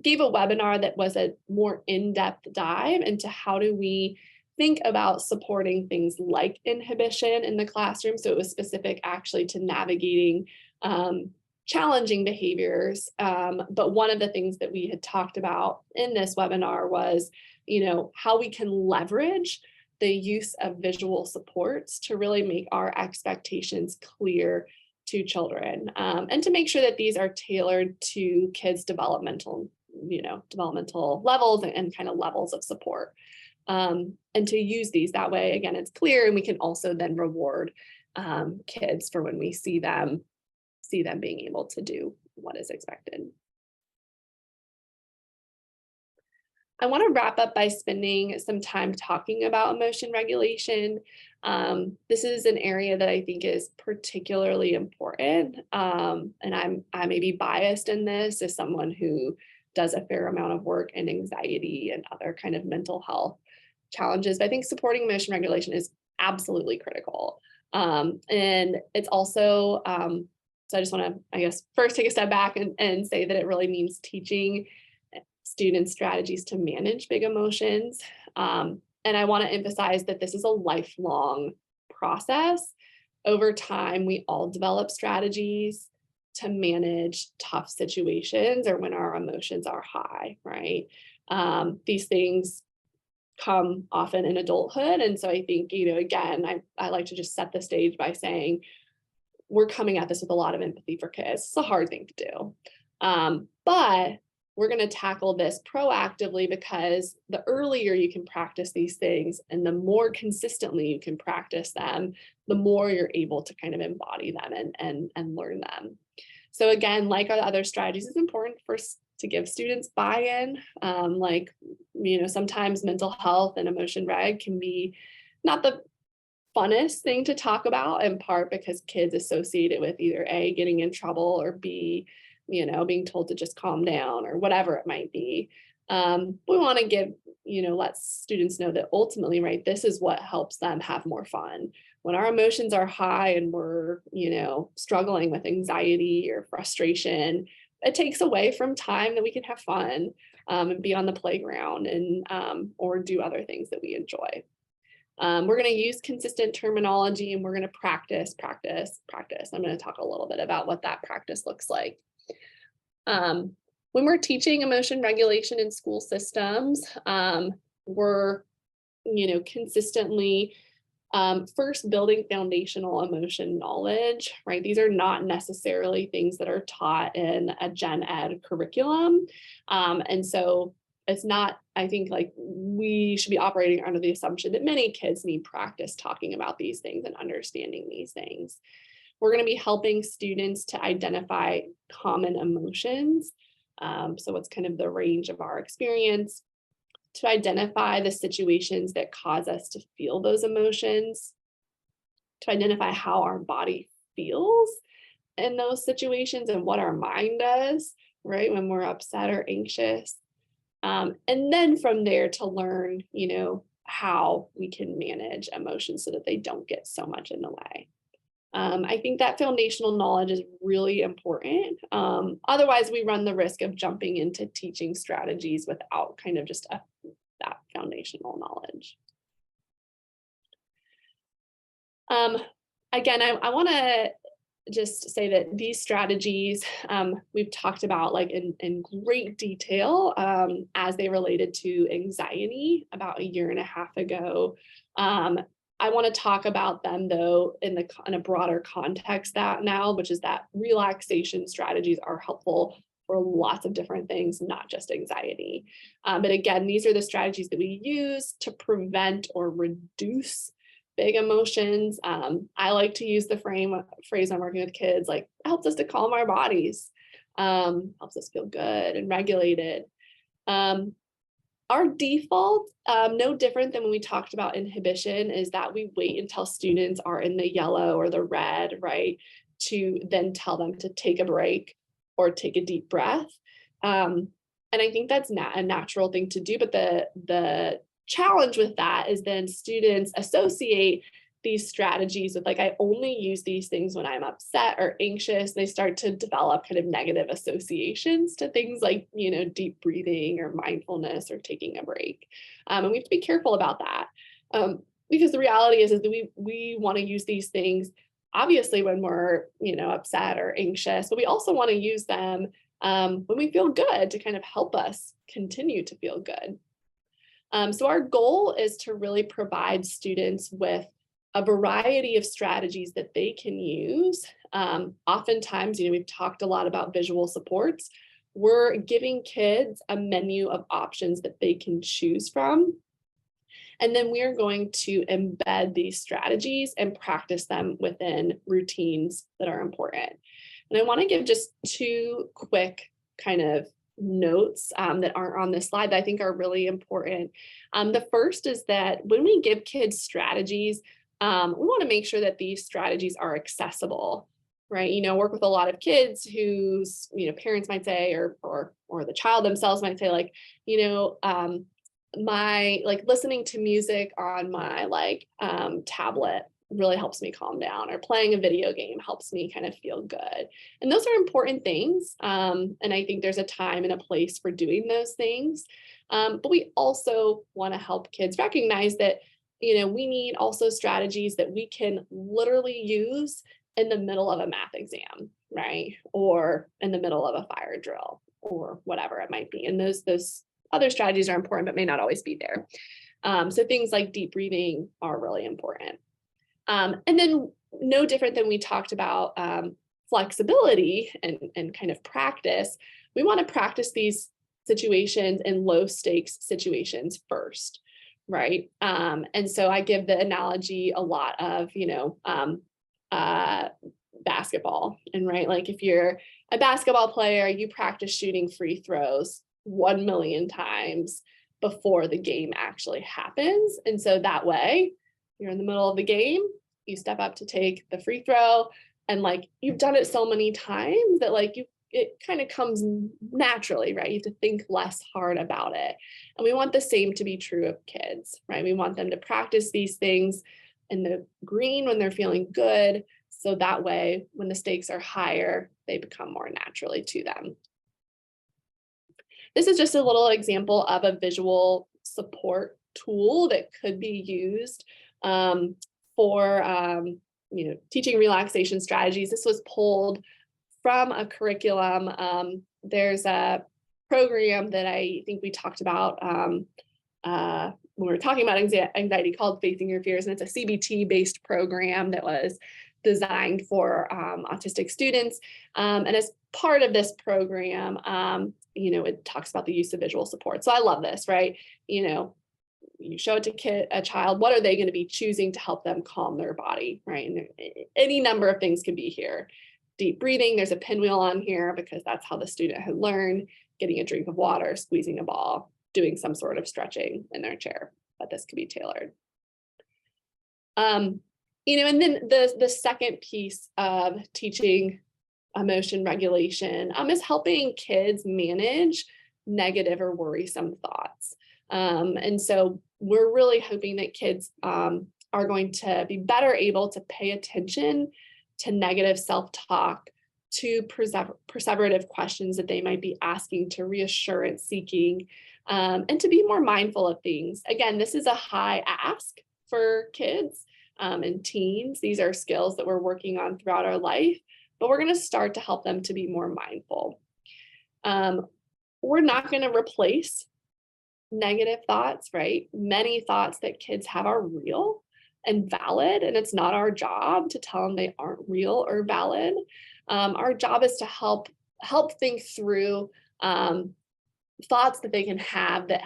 gave a webinar that was a more in-depth dive into how do we think about supporting things like inhibition in the classroom. So it was specific actually to navigating challenging behaviors. But one of the things that we had talked about in this webinar was, how we can leverage the use of visual supports to really make our expectations clear to children, and to make sure that these are tailored to kids' developmental levels and kind of levels of support. And to use these that way, again, it's clear, and we can also then reward kids for when we see them being able to do what is expected. I want to wrap up by spending some time talking about emotion regulation. This is an area that I think is particularly important. And I may be biased in this as someone who does a fair amount of work in anxiety and other kind of mental health challenges. But I think supporting emotion regulation is absolutely critical. And it's also, so I just want to, I guess, first take a step back and say that it really means teaching students strategies to manage big emotions. And I want to emphasize that this is a lifelong process. Over time, we all develop strategies to manage tough situations or when our emotions are high, right? These things come often in adulthood. And so I think, again, I like to just set the stage by saying, we're coming at this with a lot of empathy for kids. It's a hard thing to do. But we're going to tackle this proactively, because the earlier you can practice these things and the more consistently you can practice them, the more you're able to kind of embody them and learn them. So again, like our other strategies, it's important to give students buy-in. Sometimes mental health and emotion reg can be not the funnest thing to talk about, in part because kids associate it with either A, getting in trouble, or B, being told to just calm down or whatever it might be. We want to let students know that ultimately, right, this is what helps them have more fun. When our emotions are high and we're, struggling with anxiety or frustration, it takes away from time that we can have fun and be on the playground and or do other things that we enjoy. We're going to use consistent terminology, and we're going to practice. I'm going to talk a little bit about what that practice looks like. When we're teaching emotion regulation in school systems, we're, consistently first building foundational emotion knowledge, right? These are not necessarily things that are taught in a gen ed curriculum. And so it's not, I think, like we should be operating under the assumption that many kids need practice talking about these things and understanding these things. We're going to be helping students to identify common emotions. So what's kind of the range of our experience, to identify the situations that cause us to feel those emotions, to identify how our body feels in those situations and what our mind does, right, when we're upset or anxious. And then from there to learn, how we can manage emotions so that they don't get so much in the way. I think that foundational knowledge is really important. Otherwise, we run the risk of jumping into teaching strategies without kind of just that foundational knowledge. Again, I want to just say that these strategies we've talked about like in great detail as they related to anxiety about a year and a half ago. I want to talk about them though in a broader context that now, which is that relaxation strategies are helpful for lots of different things, not just anxiety. But again, these are the strategies that we use to prevent or reduce big emotions. I like to use the phrase I'm working with kids, like, it helps us to calm our bodies, helps us feel good and regulated. Our default, no different than when we talked about inhibition, is that we wait until students are in the yellow or the red, right, to then tell them to take a break or take a deep breath. And I think that's a natural thing to do, but the challenge with that is then students associate these strategies with, like, I only use these things when I'm upset or anxious. They start to develop kind of negative associations to things like, deep breathing or mindfulness or taking a break. And we have to be careful about that, because the reality is that we want to use these things obviously when we're, upset or anxious, but we also want to use them when we feel good to kind of help us continue to feel good. So our goal is to really provide students with a variety of strategies that they can use. Oftentimes, we've talked a lot about visual supports. We're giving kids a menu of options that they can choose from. And then we are going to embed these strategies and practice them within routines that are important. And I want to give just two quick kind of notes that aren't on this slide that I think are really important. The first is that when we give kids strategies, we want to make sure that these strategies are accessible, right? Work with a lot of kids whose, parents might say, or the child themselves might say, like, my, like, listening to music on my tablet really helps me calm down, or playing a video game helps me kind of feel good. And those are important things. And I think there's a time and a place for doing those things. But we also want to help kids recognize that, we need also strategies that we can literally use in the middle of a math exam, right? Or in the middle of a fire drill or whatever it might be. And those other strategies are important, but may not always be there. So things like deep breathing are really important. And then no different than we talked about flexibility and kind of practice, we want to practice these situations in low stakes situations first, right? And so I give the analogy a lot of, basketball, and right, like, if you're a basketball player, you practice shooting free throws 1 million times before the game actually happens. And so that way, you're in the middle of the game, you step up to take the free throw, and like, you've done it so many times that it kind of comes naturally, right? You have to think less hard about it. And we want the same to be true of kids, right? We want them to practice these things in the green when they're feeling good. So that way, when the stakes are higher, they become more naturally to them. This is just a little example of a visual support tool that could be used for teaching relaxation strategies. This was pulled from a curriculum. There's a program that I think we talked about when we were talking about anxiety called Facing Your Fears, and it's a CBT-based program that was designed for autistic students. And as part of this program, it talks about the use of visual support. So I love this, right? You show it to a child, what are they going to be choosing to help them calm their body, right? And any number of things can be here. Deep breathing, there's a pinwheel on here because that's how the student had learned, getting a drink of water, squeezing a ball, doing some sort of stretching in their chair, but this could be tailored. And then the second piece of teaching emotion regulation is helping kids manage negative or worrisome thoughts. And so we're really hoping that kids are going to be better able to pay attention to negative self-talk, to perseverative questions that they might be asking, to reassurance seeking, and to be more mindful of things. Again, this is a high ask for kids and teens. These are skills that we're working on throughout our life, but we're going to start to help them to be more mindful. We're not going to replace negative thoughts, right? Many thoughts that kids have are real and valid, and it's not our job to tell them they aren't real or valid. Our job is to help think through thoughts that they can have that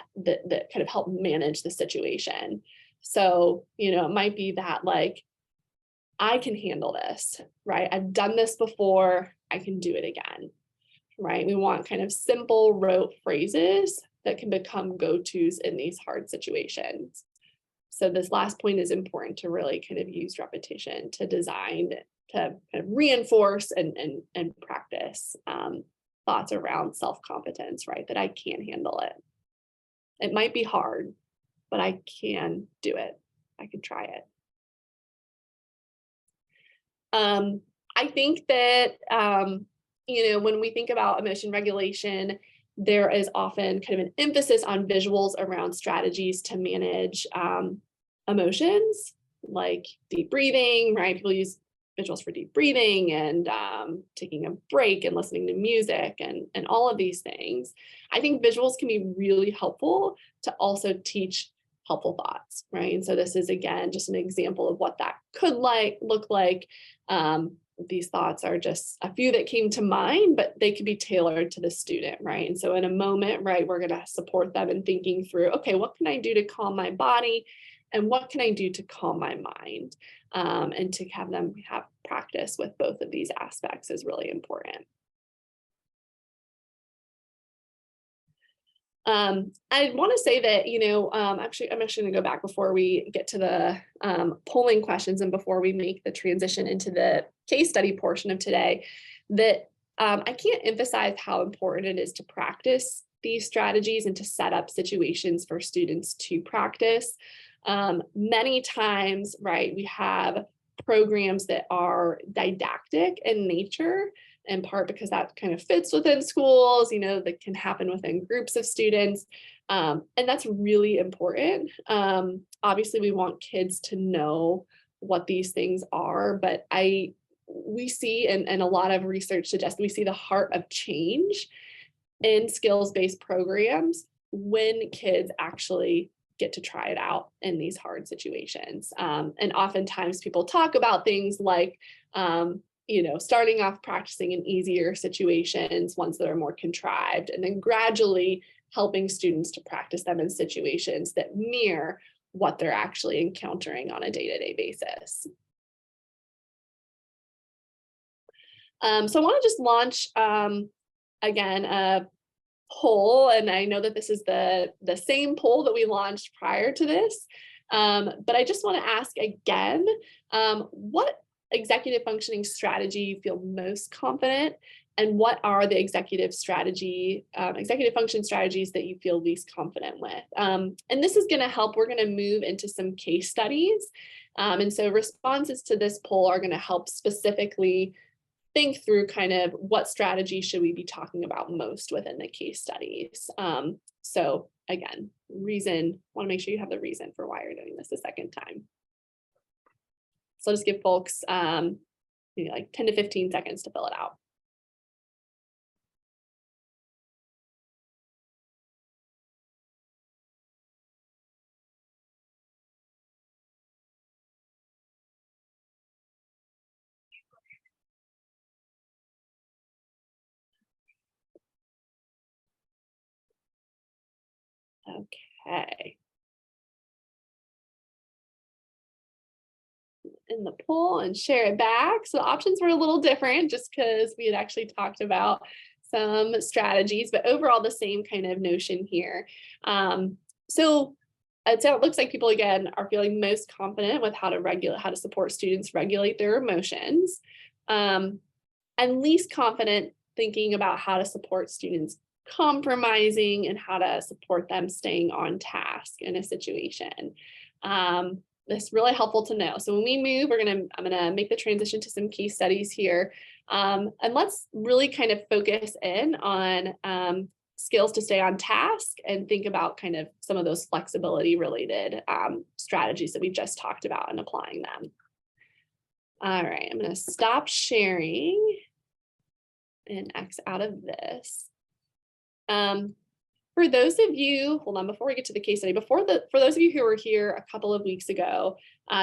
kind of help manage the situation. So, it might be that like, I can handle this, right? I've done this before, I can do it again, right? We want kind of simple rote phrases that can become go-tos in these hard situations. So this last point is important to really kind of use repetition to design, to kind of reinforce and practice thoughts around self-competence, right? That I can handle it. It might be hard, but I can do it. I can try it. I think that, when we think about emotion regulation, there is often kind of an emphasis on visuals around strategies to manage emotions, like deep breathing, right? People use visuals for deep breathing and taking a break and listening to music and all of these things. I think visuals can be really helpful to also teach helpful thoughts, right? And so this is, again, just an example of what that could look like. These thoughts are just a few that came to mind, but they could be tailored to the student, right? And so in a moment, right, we're going to support them in thinking through, okay, what can I do to calm my body? And what can I do to calm my mind? And to have them have practice with both of these aspects is really important. I want to say that, I'm actually going to go back before we get to the polling questions and before we make the transition into the case study portion of today, that I can't emphasize how important it is to practice these strategies and to set up situations for students to practice. Many times, right, we have programs that are didactic in nature, in part because that kind of fits within schools, that can happen within groups of students. And that's really important. Obviously, we want kids to know what these things are, but we see, and a lot of research suggests, we see the heart of change in skills-based programs when kids actually get to try it out in these hard situations. And oftentimes people talk about things like, starting off practicing in easier situations, ones that are more contrived, and then gradually helping students to practice them in situations that mirror what they're actually encountering on a day-to-day basis. So I want to just launch, again, a poll, and I know that this is the same poll that we launched prior to this, but I just want to ask again, what executive functioning strategy you feel most confident, and what are the executive function strategies that you feel least confident with? And this is going to help. We're going to move into some case studies, and so responses to this poll are going to help specifically think through kind of what strategy should we be talking about most within the case studies. So again, want to make sure you have the reason for why you're doing this a second time. So I'll just give folks maybe like 10 to 15 seconds to fill it out. Okay. In the poll and share it back. So the options were a little different just because we had actually talked about some strategies, but overall the same kind of notion here. So it looks like people again are feeling most confident with how to support students regulate their emotions, and least confident thinking about how to support students compromising and how to support them staying on task in a situation. That's really helpful to know. So when we move, I'm gonna make the transition to some case studies here. And let's really kind of focus in on skills to stay on task and think about kind of some of those flexibility related strategies that we just talked about and applying them. All right, I'm gonna stop sharing and X out of this. For those of you, hold on, before we get to the case study, for those of you who were here a couple of weeks ago,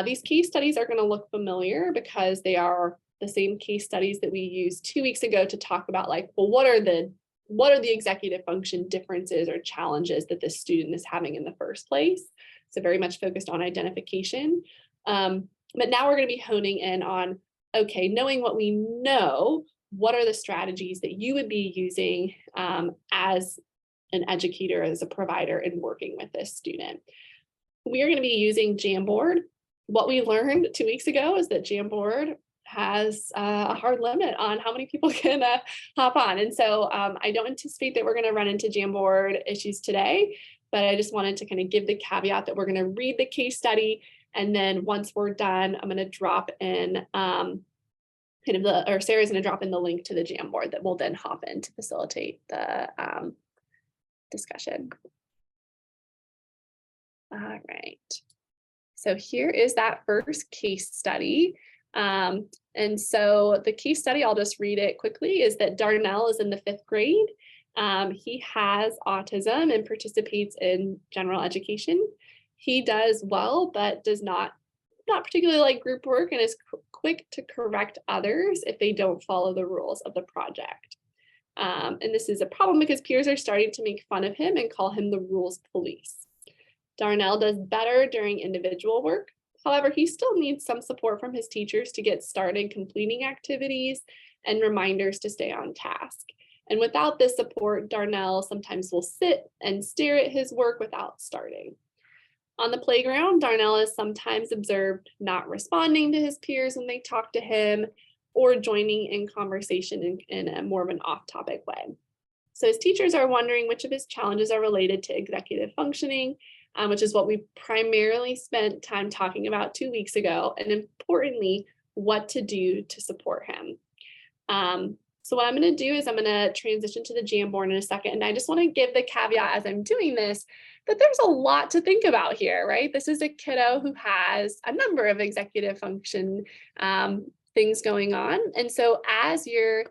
these case studies are going to look familiar because they are the same case studies that we used 2 weeks ago to talk about, like, well, what are the executive function differences or challenges that this student is having in the first place? So very much focused on identification. But now we're going to be honing in on, okay, knowing what we know, what are the strategies that you would be using as an educator, as a provider, in working with this student. We are going to be using Jamboard. What we learned 2 weeks ago is that Jamboard has a hard limit on how many people can hop on. And so I don't anticipate that we're going to run into Jamboard issues today, but I just wanted to kind of give the caveat that we're going to read the case study. And then once we're done, I'm going to drop in Sarah's going to drop in the link to the Jamboard that will then hop in to facilitate the discussion. All right. So here is that first case study. And so the case study, I'll just read it quickly, is that Darnell is in the 5th grade. He has autism and participates in general education. He does well, but does not particularly like group work and is quick to correct others if they don't follow the rules of the project. And this is a problem because peers are starting to make fun of him and call him the rules police. Darnell does better during individual work. However, he still needs some support from his teachers to get started completing activities and reminders to stay on task. And without this support, Darnell sometimes will sit and stare at his work without starting. On the playground, Darnell is sometimes observed not responding to his peers when they talk to him, or joining in conversation in a more of an off-topic way. So his teachers are wondering which of his challenges are related to executive functioning, which is what we primarily spent time talking about 2 weeks ago, and importantly, what to do to support him. So what I'm going to do is I'm going to transition to the Jamboard in a second, and I just want to give the caveat as I'm doing this that there's a lot to think about here, right? This is a kiddo who has a number of executive function things going on. And so as you're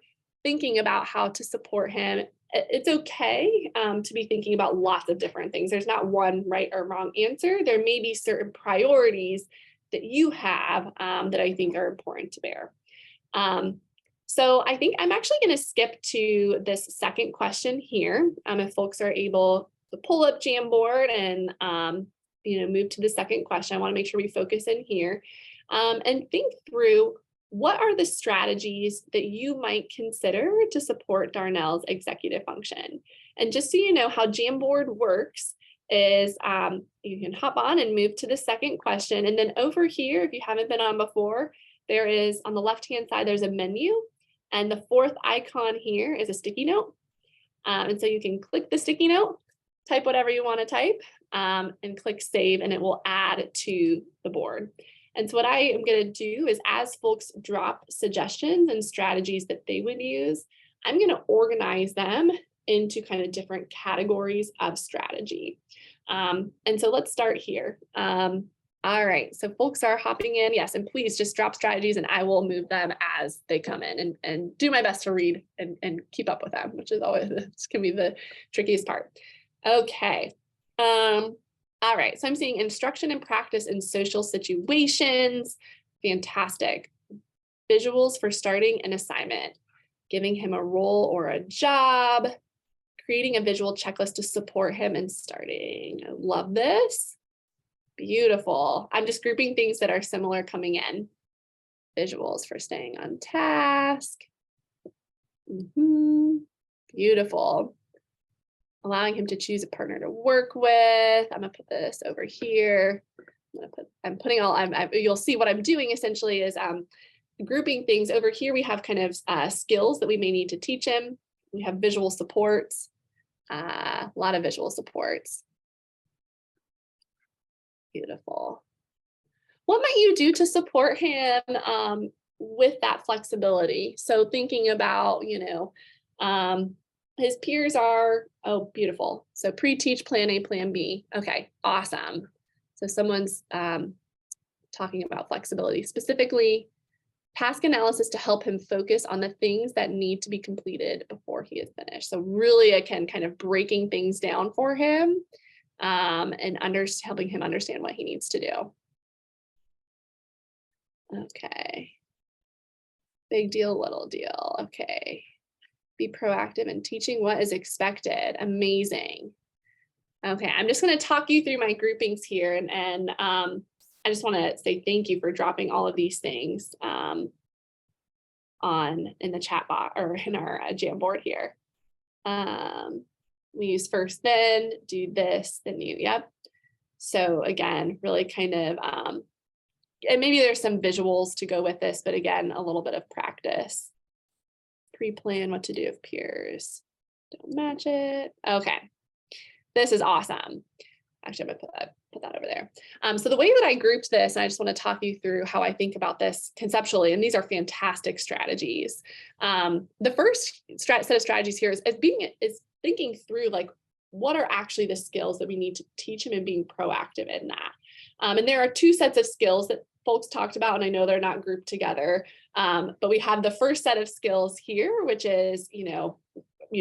thinking about how to support him, it's okay to be thinking about lots of different things. There's not one right or wrong answer. There may be certain priorities that you have that I think are important to bear. So I think I'm actually going to skip to this second question here. If folks are able to pull up Jamboard and move to the second question, I want to make sure we focus in here and think through, what are the strategies that you might consider to support Darnell's executive function? And just so you know how Jamboard works is you can hop on and move to the second question. And then over here, if you haven't been on before, there is on the left-hand side, there's a menu. And the 4th icon here is a sticky note. And so you can click the sticky note, type whatever you want to type, and click save, and it will add to the board. And so what I am going to do is, as folks drop suggestions and strategies that they would use, I'm going to organize them into kind of different categories of strategy. And so let's start here. All right, so folks are hopping in. Yes, and please just drop strategies and I will move them as they come in and do my best to read and keep up with them, which is always, this can be the trickiest part. Okay. All right, so I'm seeing instruction and practice in social situations. Fantastic. Visuals for starting an assignment, giving him a role or a job, creating a visual checklist to support him in starting. I love this. Beautiful. I'm just grouping things that are similar coming in. Visuals for staying on task. Beautiful. Allowing him to choose a partner to work with. I'm gonna put this over here. You'll see what I'm doing essentially is grouping things over here. We have kind of skills that we may need to teach him. We have visual supports, a lot of visual supports. Beautiful. What might you do to support him with that flexibility? So thinking about, his peers are, oh, beautiful. So pre-teach, plan A, plan B. Okay, awesome. So someone's talking about flexibility, specifically task analysis to help him focus on the things that need to be completed before he is finished. So really, again, kind of breaking things down for him and helping him understand what he needs to do. Okay. Big deal, little deal. Okay. Be proactive in teaching what is expected. Amazing. Okay, I'm just going to talk you through my groupings here, and I just want to say thank you for dropping all of these things in the chat box or in our Jamboard here. We use first, then do this, then you. Yep. So again, really kind of, and maybe there's some visuals to go with this, but again, a little bit of practice. Pre-plan what to do if peers don't match it. Okay. This is awesome. Actually, I'm gonna put that over there. So the way that I grouped this, and I just want to talk you through how I think about this conceptually, and these are fantastic strategies. The first set of strategies here is thinking through like what are actually the skills that we need to teach him and being proactive in that. And there are two sets of skills that folks talked about, and I know they're not grouped together, but we have the first set of skills here, which is,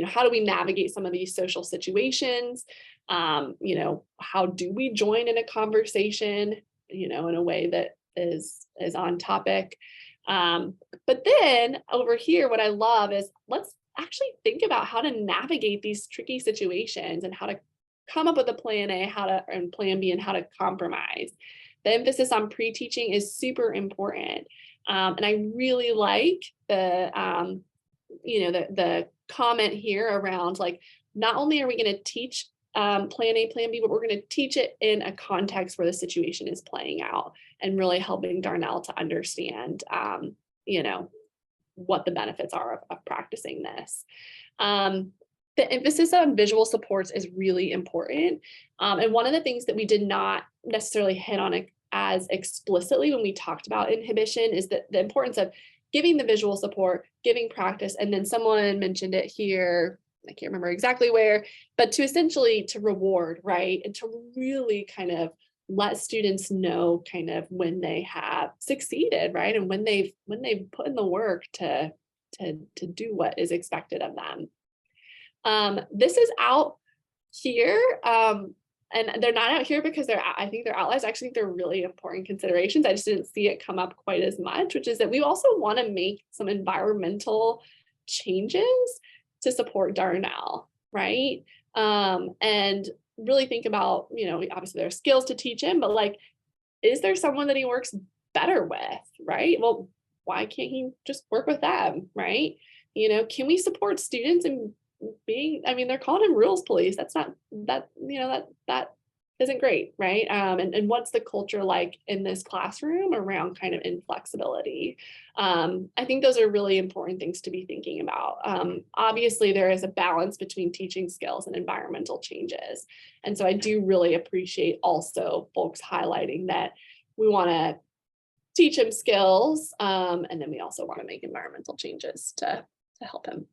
how do we navigate some of these social situations? How do we join in a conversation, in a way that is on topic? But then over here, what I love is let's actually think about how to navigate these tricky situations and how to come up with a plan A, and plan B, and how to compromise. The emphasis on pre-teaching is super important. And I really like the comment here around like, not only are we going to teach plan A, plan B, but we're going to teach it in a context where the situation is playing out and really helping Darnell to understand, what the benefits are of practicing this. The emphasis on visual supports is really important. And one of the things that we did not necessarily hit on it as explicitly when we talked about inhibition is that the importance of giving the visual support, giving practice, and then someone mentioned it here, I can't remember exactly where, but to reward, right? And to really kind of let students know kind of when they have succeeded, right? And when they've put in the work to do what is expected of them. This is out here, and they're not out here because I think they're outliers. I actually think they're really important considerations. I just didn't see it come up quite as much, which is that we also want to make some environmental changes to support Darnell, right? And really think about, obviously there are skills to teach him, but like, is there someone that he works better with, right? Well, why can't he just work with them, right? Can we support students in they're calling him rules police. That's not, that isn't great, right? And what's the culture like in this classroom around kind of inflexibility? I think those are really important things to be thinking about. Obviously, there is a balance between teaching skills and environmental changes. And so I do really appreciate also folks highlighting that we want to teach him skills, and then we also want to make environmental changes to help him.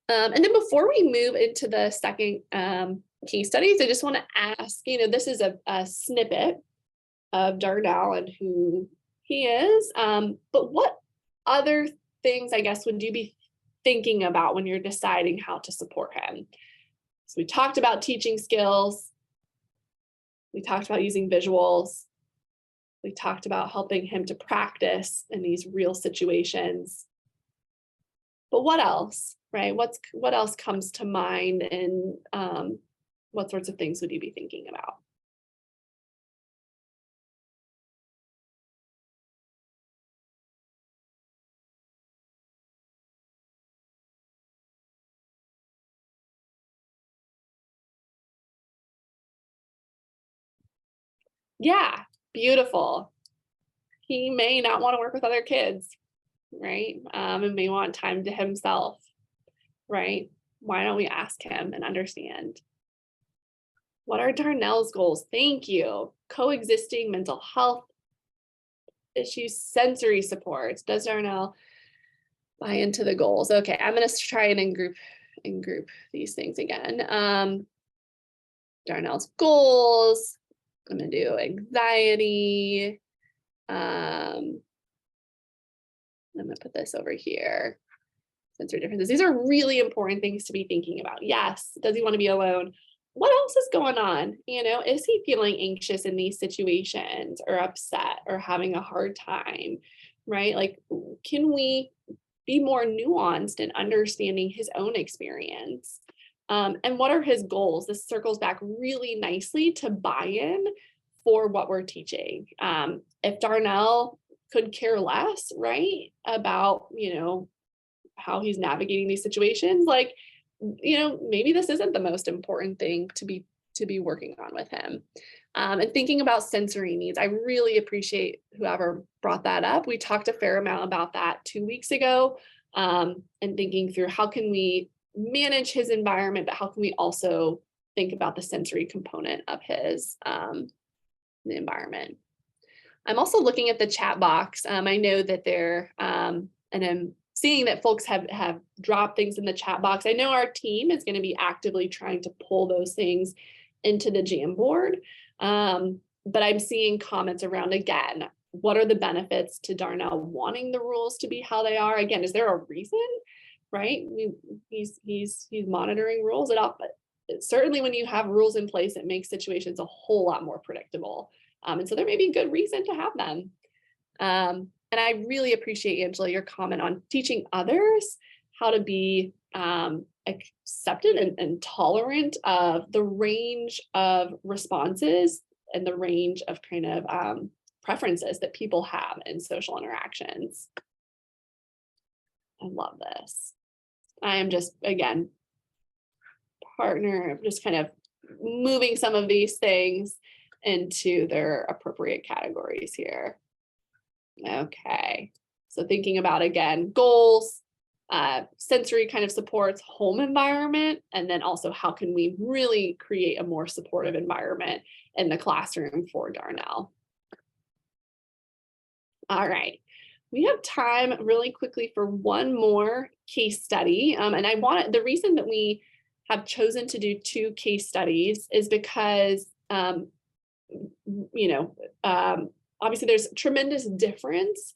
And then before we move into the second case studies, I just want to ask, this is a snippet of Darnell and who he is, but what other things, I guess, would you be thinking about when you're deciding how to support him? So we talked about teaching skills. We talked about using visuals. We talked about helping him to practice in these real situations. But what else, right? What else comes to mind, and what sorts of things would you be thinking about? Yeah, beautiful. He may not want to work with other kids, right? And may want time to himself, right? Why don't we ask him and understand? What are Darnell's goals? Thank you. Coexisting mental health issues, sensory supports. Does Darnell buy into the goals? Okay, I'm gonna try and in group these things again. Darnell's goals. I'm gonna do anxiety. I'm gonna put this over here. Sensory differences. These are really important things to be thinking about. Yes, does he want to be alone? What else is going on? Is he feeling anxious in these situations, or upset, or having a hard time? Right? Like, can we be more nuanced in understanding his own experience? And what are his goals? This circles back really nicely to buy-in for what we're teaching. If Darnell could care less, right, about, how he's navigating these situations, like, maybe this isn't the most important thing to be working on with him. And thinking about sensory needs, I really appreciate whoever brought that up. We talked a fair amount about that 2 weeks ago, and thinking through how can we manage his environment, but how can we also think about the sensory component of his the environment. I'm also looking at the chat box. I know that and I'm seeing that folks have dropped things in the chat box. I know our team is going to be actively trying to pull those things into the Jamboard. But I'm seeing comments around, again, what are the benefits to Darnell wanting the rules to be how they are? Again, is there a reason, right? He's monitoring rules. Certainly when you have rules in place, it makes situations a whole lot more predictable. And so there may be a good reason to have them. And I really appreciate, Angela, your comment on teaching others how to be accepted and tolerant of the range of responses and the range of kind of preferences that people have in social interactions. I love this. I am just, again, just kind of moving some of these things into their appropriate categories here. Okay, so thinking about, again, goals, sensory kind of supports, home environment, and then also how can we really create a more supportive environment in the classroom for Darnell. All right, we have time really quickly for one more case study. And the reason that we have chosen to do 2 case studies is because, obviously there's tremendous difference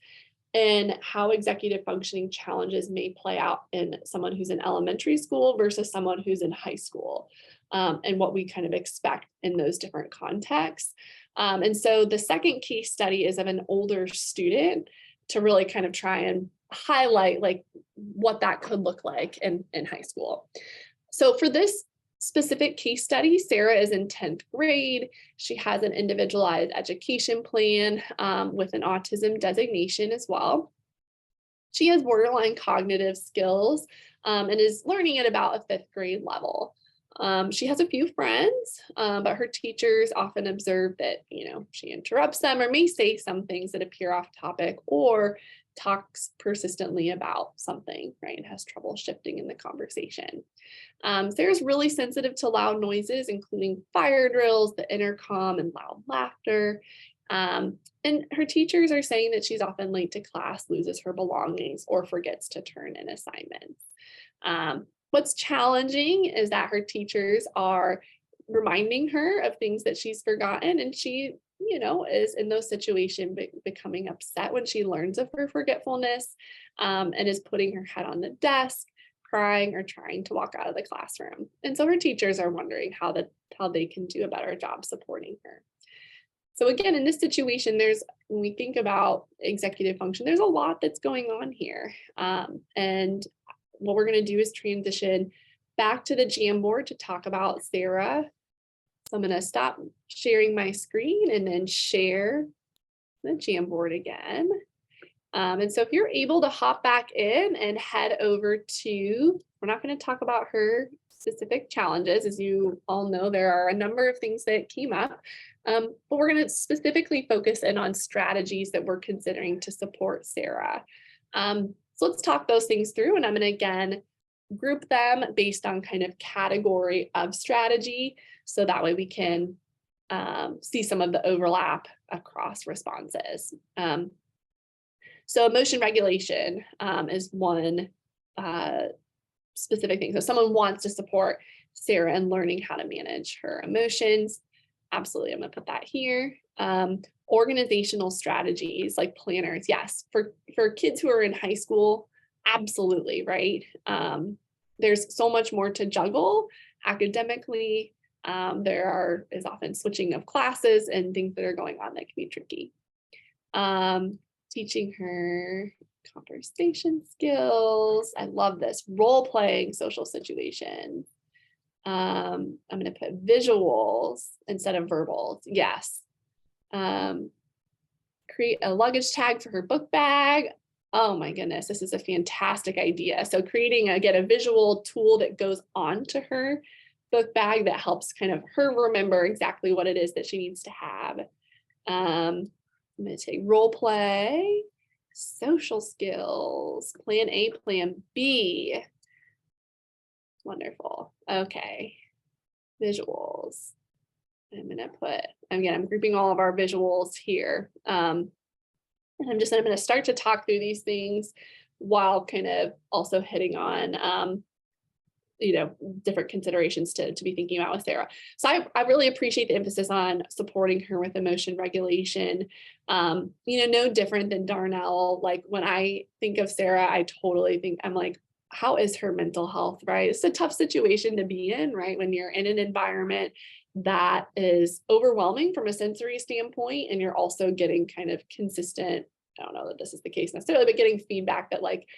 in how executive functioning challenges may play out in someone who's in elementary school versus someone who's in high school, and what we kind of expect in those different contexts. And so the second case study is of an older student to really kind of try and highlight like what that could look like in high school. So for this specific case study, Sarah is in 10th grade. She has an individualized education plan with an autism designation as well. She has borderline cognitive skills and is learning at about a 5th grade level. She has a few friends, but her teachers often observe that, she interrupts them or may say some things that appear off topic or talks persistently about something, right, and has trouble shifting in the conversation. Sarah's really sensitive to loud noises, including fire drills, the intercom, and loud laughter. And her teachers are saying that she's often late to class, loses her belongings, or forgets to turn in assignments. What's challenging is that her teachers are reminding her of things that she's forgotten, and she, is in those situations becoming upset when she learns of her forgetfulness, and is putting her head on the desk, crying, or trying to walk out of the classroom. And so her teachers are wondering how they can do a better job supporting her. So again, in this situation, when we think about executive function, there's a lot that's going on here. And what we're going to do is transition back to the Jamboard to talk about Sarah. So I'm going to stop sharing my screen and then share the Jamboard again. And so if you're able to hop back in and head over to, we're not going to talk about her specific challenges. As you all know, there are a number of things that came up, but we're going to specifically focus in on strategies that we're considering to support Sarah. So let's talk those things through, and I'm going to again group them based on kind of category of strategy, so that way we can see some of the overlap across responses. So emotion regulation is one specific thing. So someone wants to support Sarah in learning how to manage her emotions. Absolutely, I'm going to put that here. Organizational strategies like planners. Yes, for kids who are in high school, absolutely, right? There's so much more to juggle academically. There is often switching of classes and things that are going on that can be tricky. Teaching her conversation skills. I love this. Role playing social situations. I'm going to put visuals instead of verbals. Yes. Create a luggage tag for her book bag. Oh my goodness, this is a fantastic idea. So creating, again, a visual tool that goes onto her book bag that helps kind of her remember exactly what it is that she needs to have. I'm going to take role play, social skills, plan A, plan B. Wonderful. Okay. Visuals. I'm going to put, again, I'm grouping all of our visuals here. And I'm going to start to talk through these things while kind of also hitting on different considerations to be thinking about with Sarah. So I really appreciate the emphasis on supporting her with emotion regulation. No different than Darnell. Like when I think of Sarah, I totally think, I'm like, how is her mental health, right? It's a tough situation to be in, right? When you're in an environment that is overwhelming from a sensory standpoint, and you're also getting kind of consistent, I don't know that this is the case necessarily, but getting feedback that like,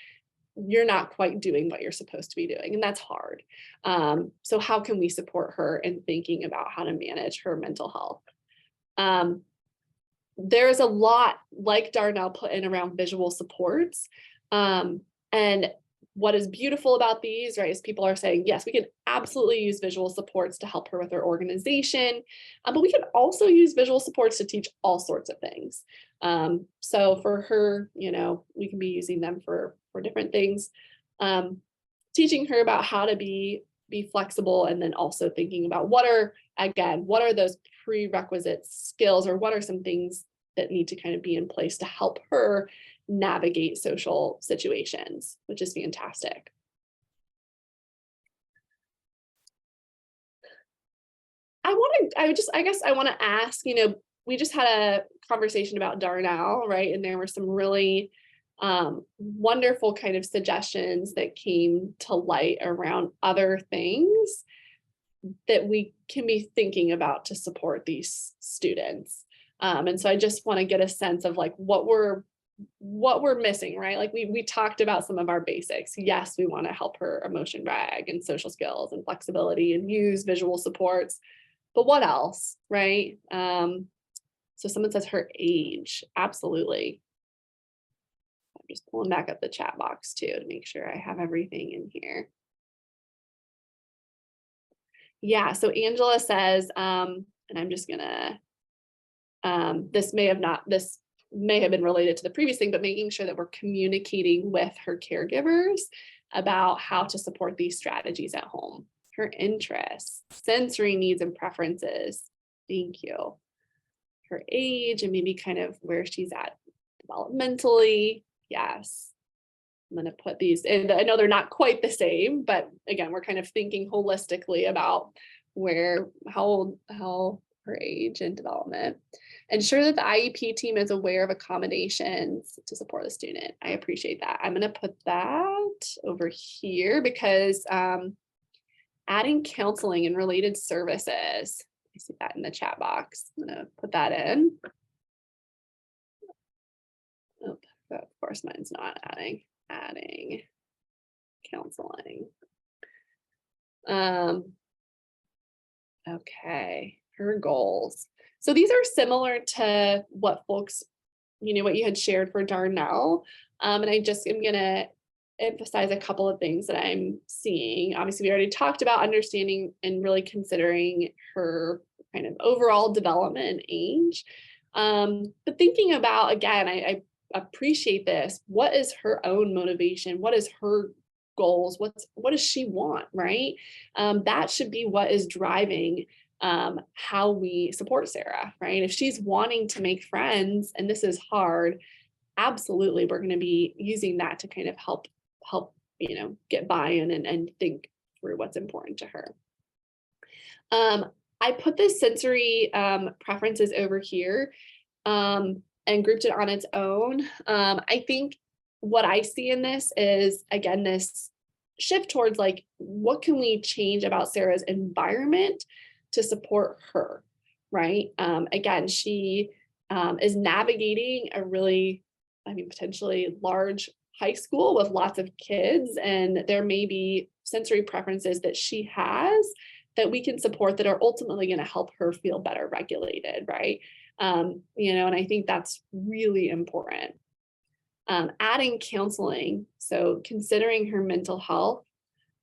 you're not quite doing what you're supposed to be doing. And that's hard. So how can we support her in thinking about how to manage her mental health? There's a lot, like Darnell put in, around visual supports. And what is beautiful about these, right, is people are saying, yes, we can absolutely use visual supports to help her with her organization, but we can also use visual supports to teach all sorts of things. So for her, we can be using them for different things. Teaching her about how to be flexible, and then also thinking about what are those prerequisite skills, or what are some things that need to kind of be in place to help her navigate social situations, which is fantastic. I guess I want to ask, we just had a conversation about Darnell, right? And there were some really wonderful kind of suggestions that came to light around other things that we can be thinking about to support these students. And so I just want to get a sense of like what we're missing, right? Like we talked about some of our basics. Yes, we want to help her emotion reg and social skills and flexibility and use visual supports, but what else, right? So someone says her age. Absolutely. I'm just pulling back up the chat box too to make sure I have everything in here. Yeah, so Angela says, and I'm just gonna, this may have been related to the previous thing, but making sure that we're communicating with her caregivers about how to support these strategies at home. Her interests, sensory needs and preferences. Thank you. Her age, and maybe kind of where she's at developmentally. Yes. I'm going to put these in. I know they're not quite the same, but again, we're kind of thinking holistically about how her age and development. Ensure that the IEP team is aware of accommodations to support the student. I appreciate that. I'm going to put that over here because adding counseling and related services. I see that in the chat box. I'm going to put that in. Oh, of course, mine's not adding counseling. Okay, her goals. So these are similar to what folks, what you had shared for Darnell. And I just am gonna emphasize a couple of things that I'm seeing. Obviously, we already talked about understanding and really considering her kind of overall development and age. But thinking about, again, I appreciate this. What is her own motivation? What is her goals? What does she want, right? That should be what is driving how we support Sarah, right? If she's wanting to make friends and this is hard, absolutely we're going to be using that to kind of help get buy-in and think through what's important to her. I put the sensory preferences over here and grouped it on its own. I think what I see in this is, again, this shift towards like, what can we change about Sarah's environment to support her, right? Again, she is navigating a really, potentially large high school with lots of kids, and there may be sensory preferences that she has that we can support that are ultimately going to help her feel better regulated, right? And I think that's really important. Adding counseling, so considering her mental health.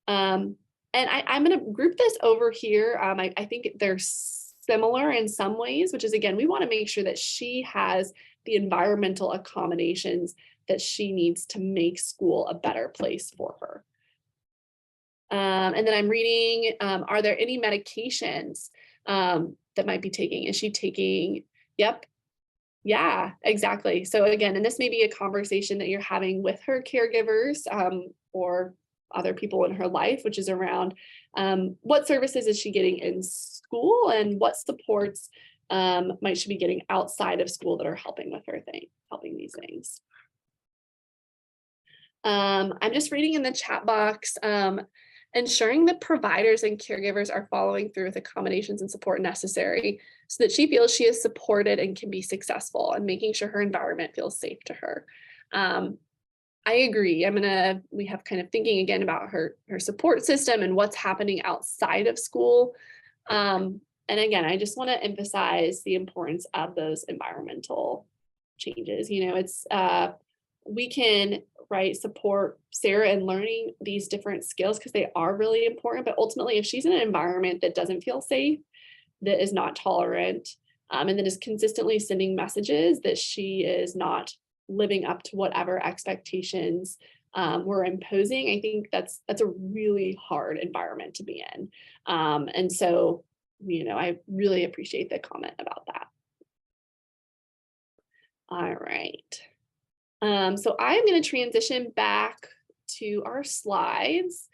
And I'm going to group this over here. I think they're similar in some ways, which is, again, we want to make sure that she has the environmental accommodations that she needs to make school a better place for her. And then I'm reading, are there any medications that might be taking? Is she taking, yep, yeah, exactly. So again, and this may be a conversation that you're having with her caregivers or other people in her life, which is around what services is she getting in school and what supports might she be getting outside of school that are helping with her helping these things. I'm just reading in the chat box, ensuring that providers and caregivers are following through with accommodations and support necessary so that she feels she is supported and can be successful, and making sure her environment feels safe to her. I agree. We have kind of thinking again about her support system and what's happening outside of school. And again, I just want to emphasize the importance of those environmental changes. We can support Sarah in learning these different skills because they are really important. But ultimately, if she's in an environment that doesn't feel safe, that is not tolerant, and that is consistently sending messages that she is not living up to whatever expectations we're imposing, I think that's a really hard environment to be in. And so, I really appreciate the comment about that. All right. So I'm going to transition back to our slides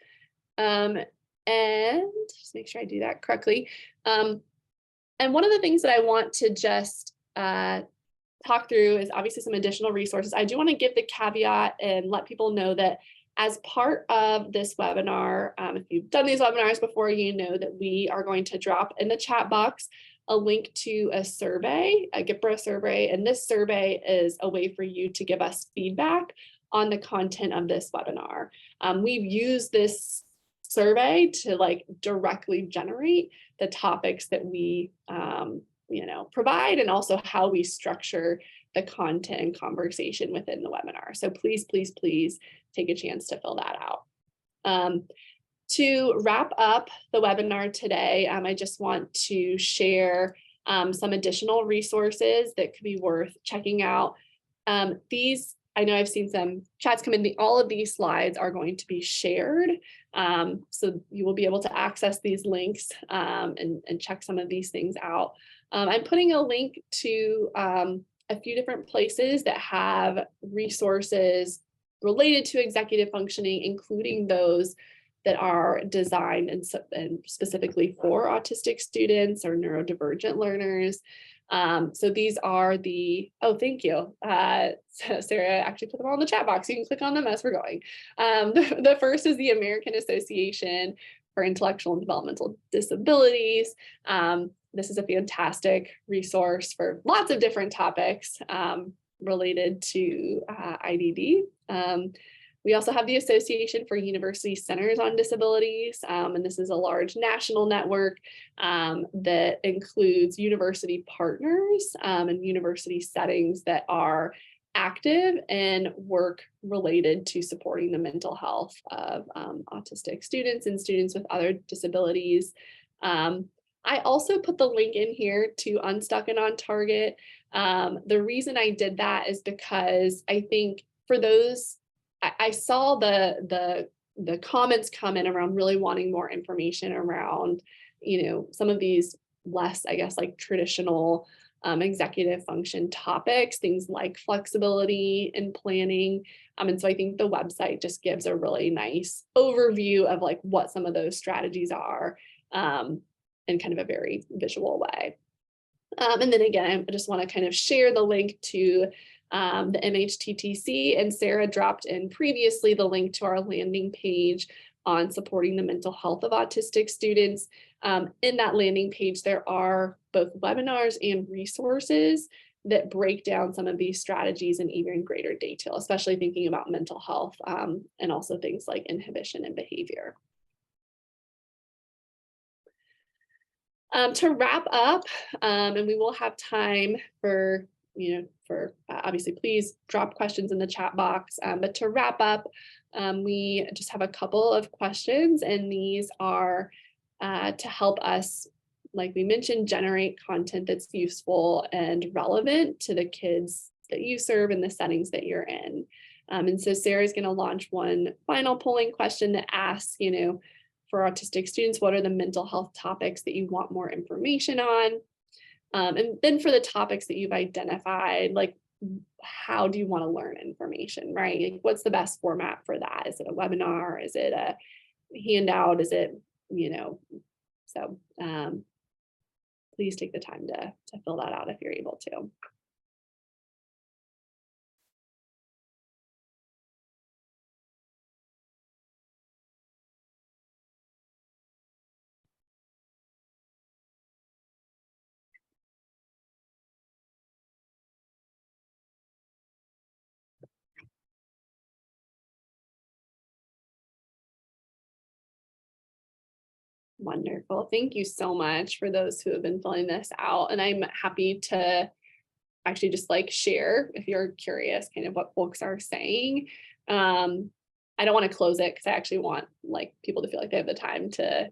and just make sure I do that correctly. And one of the things that I want to just talk through is obviously some additional resources. I do want to give the caveat and let people know that as part of this webinar, if you've done these webinars before, you know that we are going to drop in the chat box a link to a survey, a GIPRA survey, and this survey is a way for you to give us feedback on the content of this webinar. We've used this survey to directly generate the topics that we provide, and also how we structure the content and conversation within the webinar. So please, please, please take a chance to fill that out. To wrap up the webinar today, I just want to share some additional resources that could be worth checking out. These, I know I've seen some chats come in, all of these slides are going to be shared. So you will be able to access these links and check some of these things out. I'm putting a link to a few different places that have resources related to executive functioning, including those that are designed and specifically for autistic students or neurodivergent learners. So these are thank you. So Sarah actually put them all in the chat box. You can click on them as we're going. The first is the American Association for Intellectual and Developmental Disabilities. This is a fantastic resource for lots of different topics related to IDD. We also have the Association for University Centers on Disabilities, and this is a large national network that includes university partners and university settings that are active in work related to supporting the mental health of autistic students and students with other disabilities. I also put the link in here to Unstuck and On Target. The reason I did that is because I think for those, I saw the comments come in around really wanting more information around, some of these less, I guess, like traditional executive function topics, things like flexibility and planning. And so I think the website just gives a really nice overview of like what some of those strategies are in kind of a very visual way. And then again, I just want to kind of share the link to the MHTTC, and Sarah dropped in previously the link to our landing page on supporting the mental health of autistic students. In that landing page, there are both webinars and resources that break down some of these strategies in even greater detail, especially thinking about mental health and also things like inhibition and behavior. To wrap up, and we will have time for, obviously, please drop questions in the chat box. But to wrap up, we just have a couple of questions, and these are to help us, like we mentioned, generate content that's useful and relevant to the kids that you serve in the settings that you're in. And so Sarah's going to launch one final polling question that asks, for autistic students, what are the mental health topics that you want more information on? And then for the topics that you've identified, like, how do you want to learn information, right? Like, what's the best format for that? Is it a webinar? Is it a handout? Is it, so please take the time to fill that out if you're able to. Wonderful. Thank you so much for those who have been filling this out. And I'm happy to actually just like share, if you're curious, kind of what folks are saying. I don't want to close it because I actually want like people to feel like they have the time to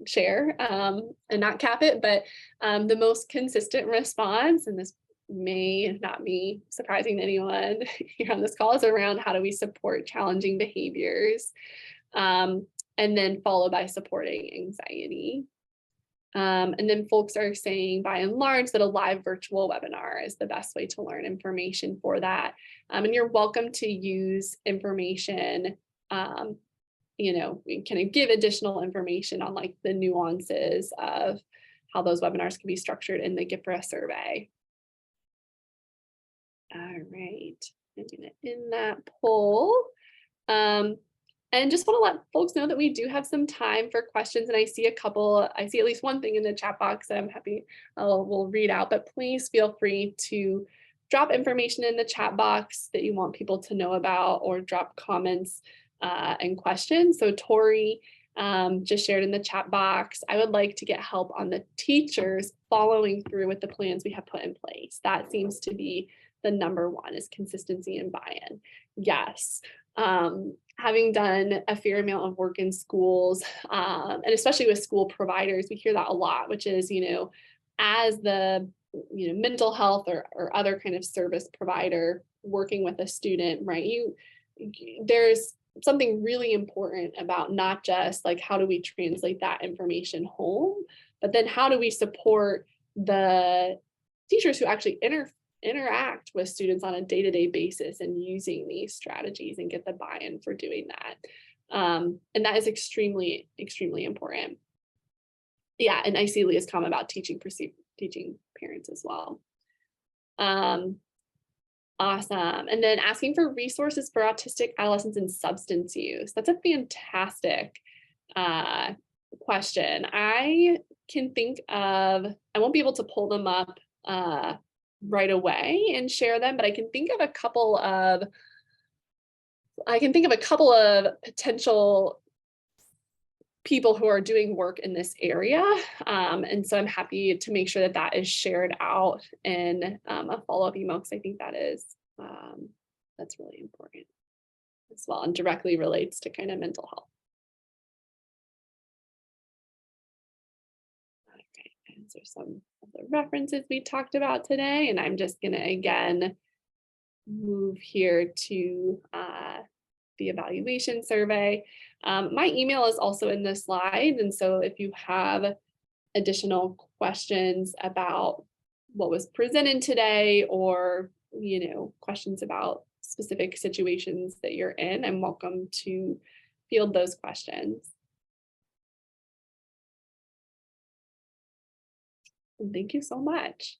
share and not cap it. But the most consistent response, and this may not be surprising to anyone here on this call, is around how do we support challenging behaviors? And then followed by supporting anxiety. And then folks are saying, by and large, that a live virtual webinar is the best way to learn information for that. And you're welcome to use information, we can give additional information on like the nuances of how those webinars can be structured in the GIPRA survey. All right, I'm gonna end that poll. And just want to let folks know that we do have some time for questions. And I see at least one thing in the chat box that I'm happy we'll read out, but please feel free to drop information in the chat box that you want people to know about, or drop comments and questions. So Tori just shared in the chat box, I would like to get help on the teachers following through with the plans we have put in place. That seems to be the number one, is consistency and buy-in. Yes. Having done a fair amount of work in schools, and especially with school providers, we hear that a lot, which is, as the mental health or other kind of service provider working with a student, right? There's something really important about not just like how do we translate that information home, but then how do we support the teachers who actually interact with students on a day-to-day basis and using these strategies and get the buy-in for doing that. And that is extremely, extremely important. Yeah, and I see Leah's comment about teaching parents as well. Awesome. And then asking for resources for autistic adolescents and substance use. That's a fantastic question. I can think of, I won't be able to pull them up right away and share them, but I can think of a couple of I can think of a couple of potential people who are doing work in this area. And so I'm happy to make sure that that is shared out in a follow-up email, because I think that's really important as well and directly relates to kind of mental health. Okay, and so some of the references we talked about today, and I'm just going to again move here to the evaluation survey. My email is also in the slide, and so if you have additional questions about what was presented today, or questions about specific situations that you're in, I'm welcome to field those questions. And thank you so much.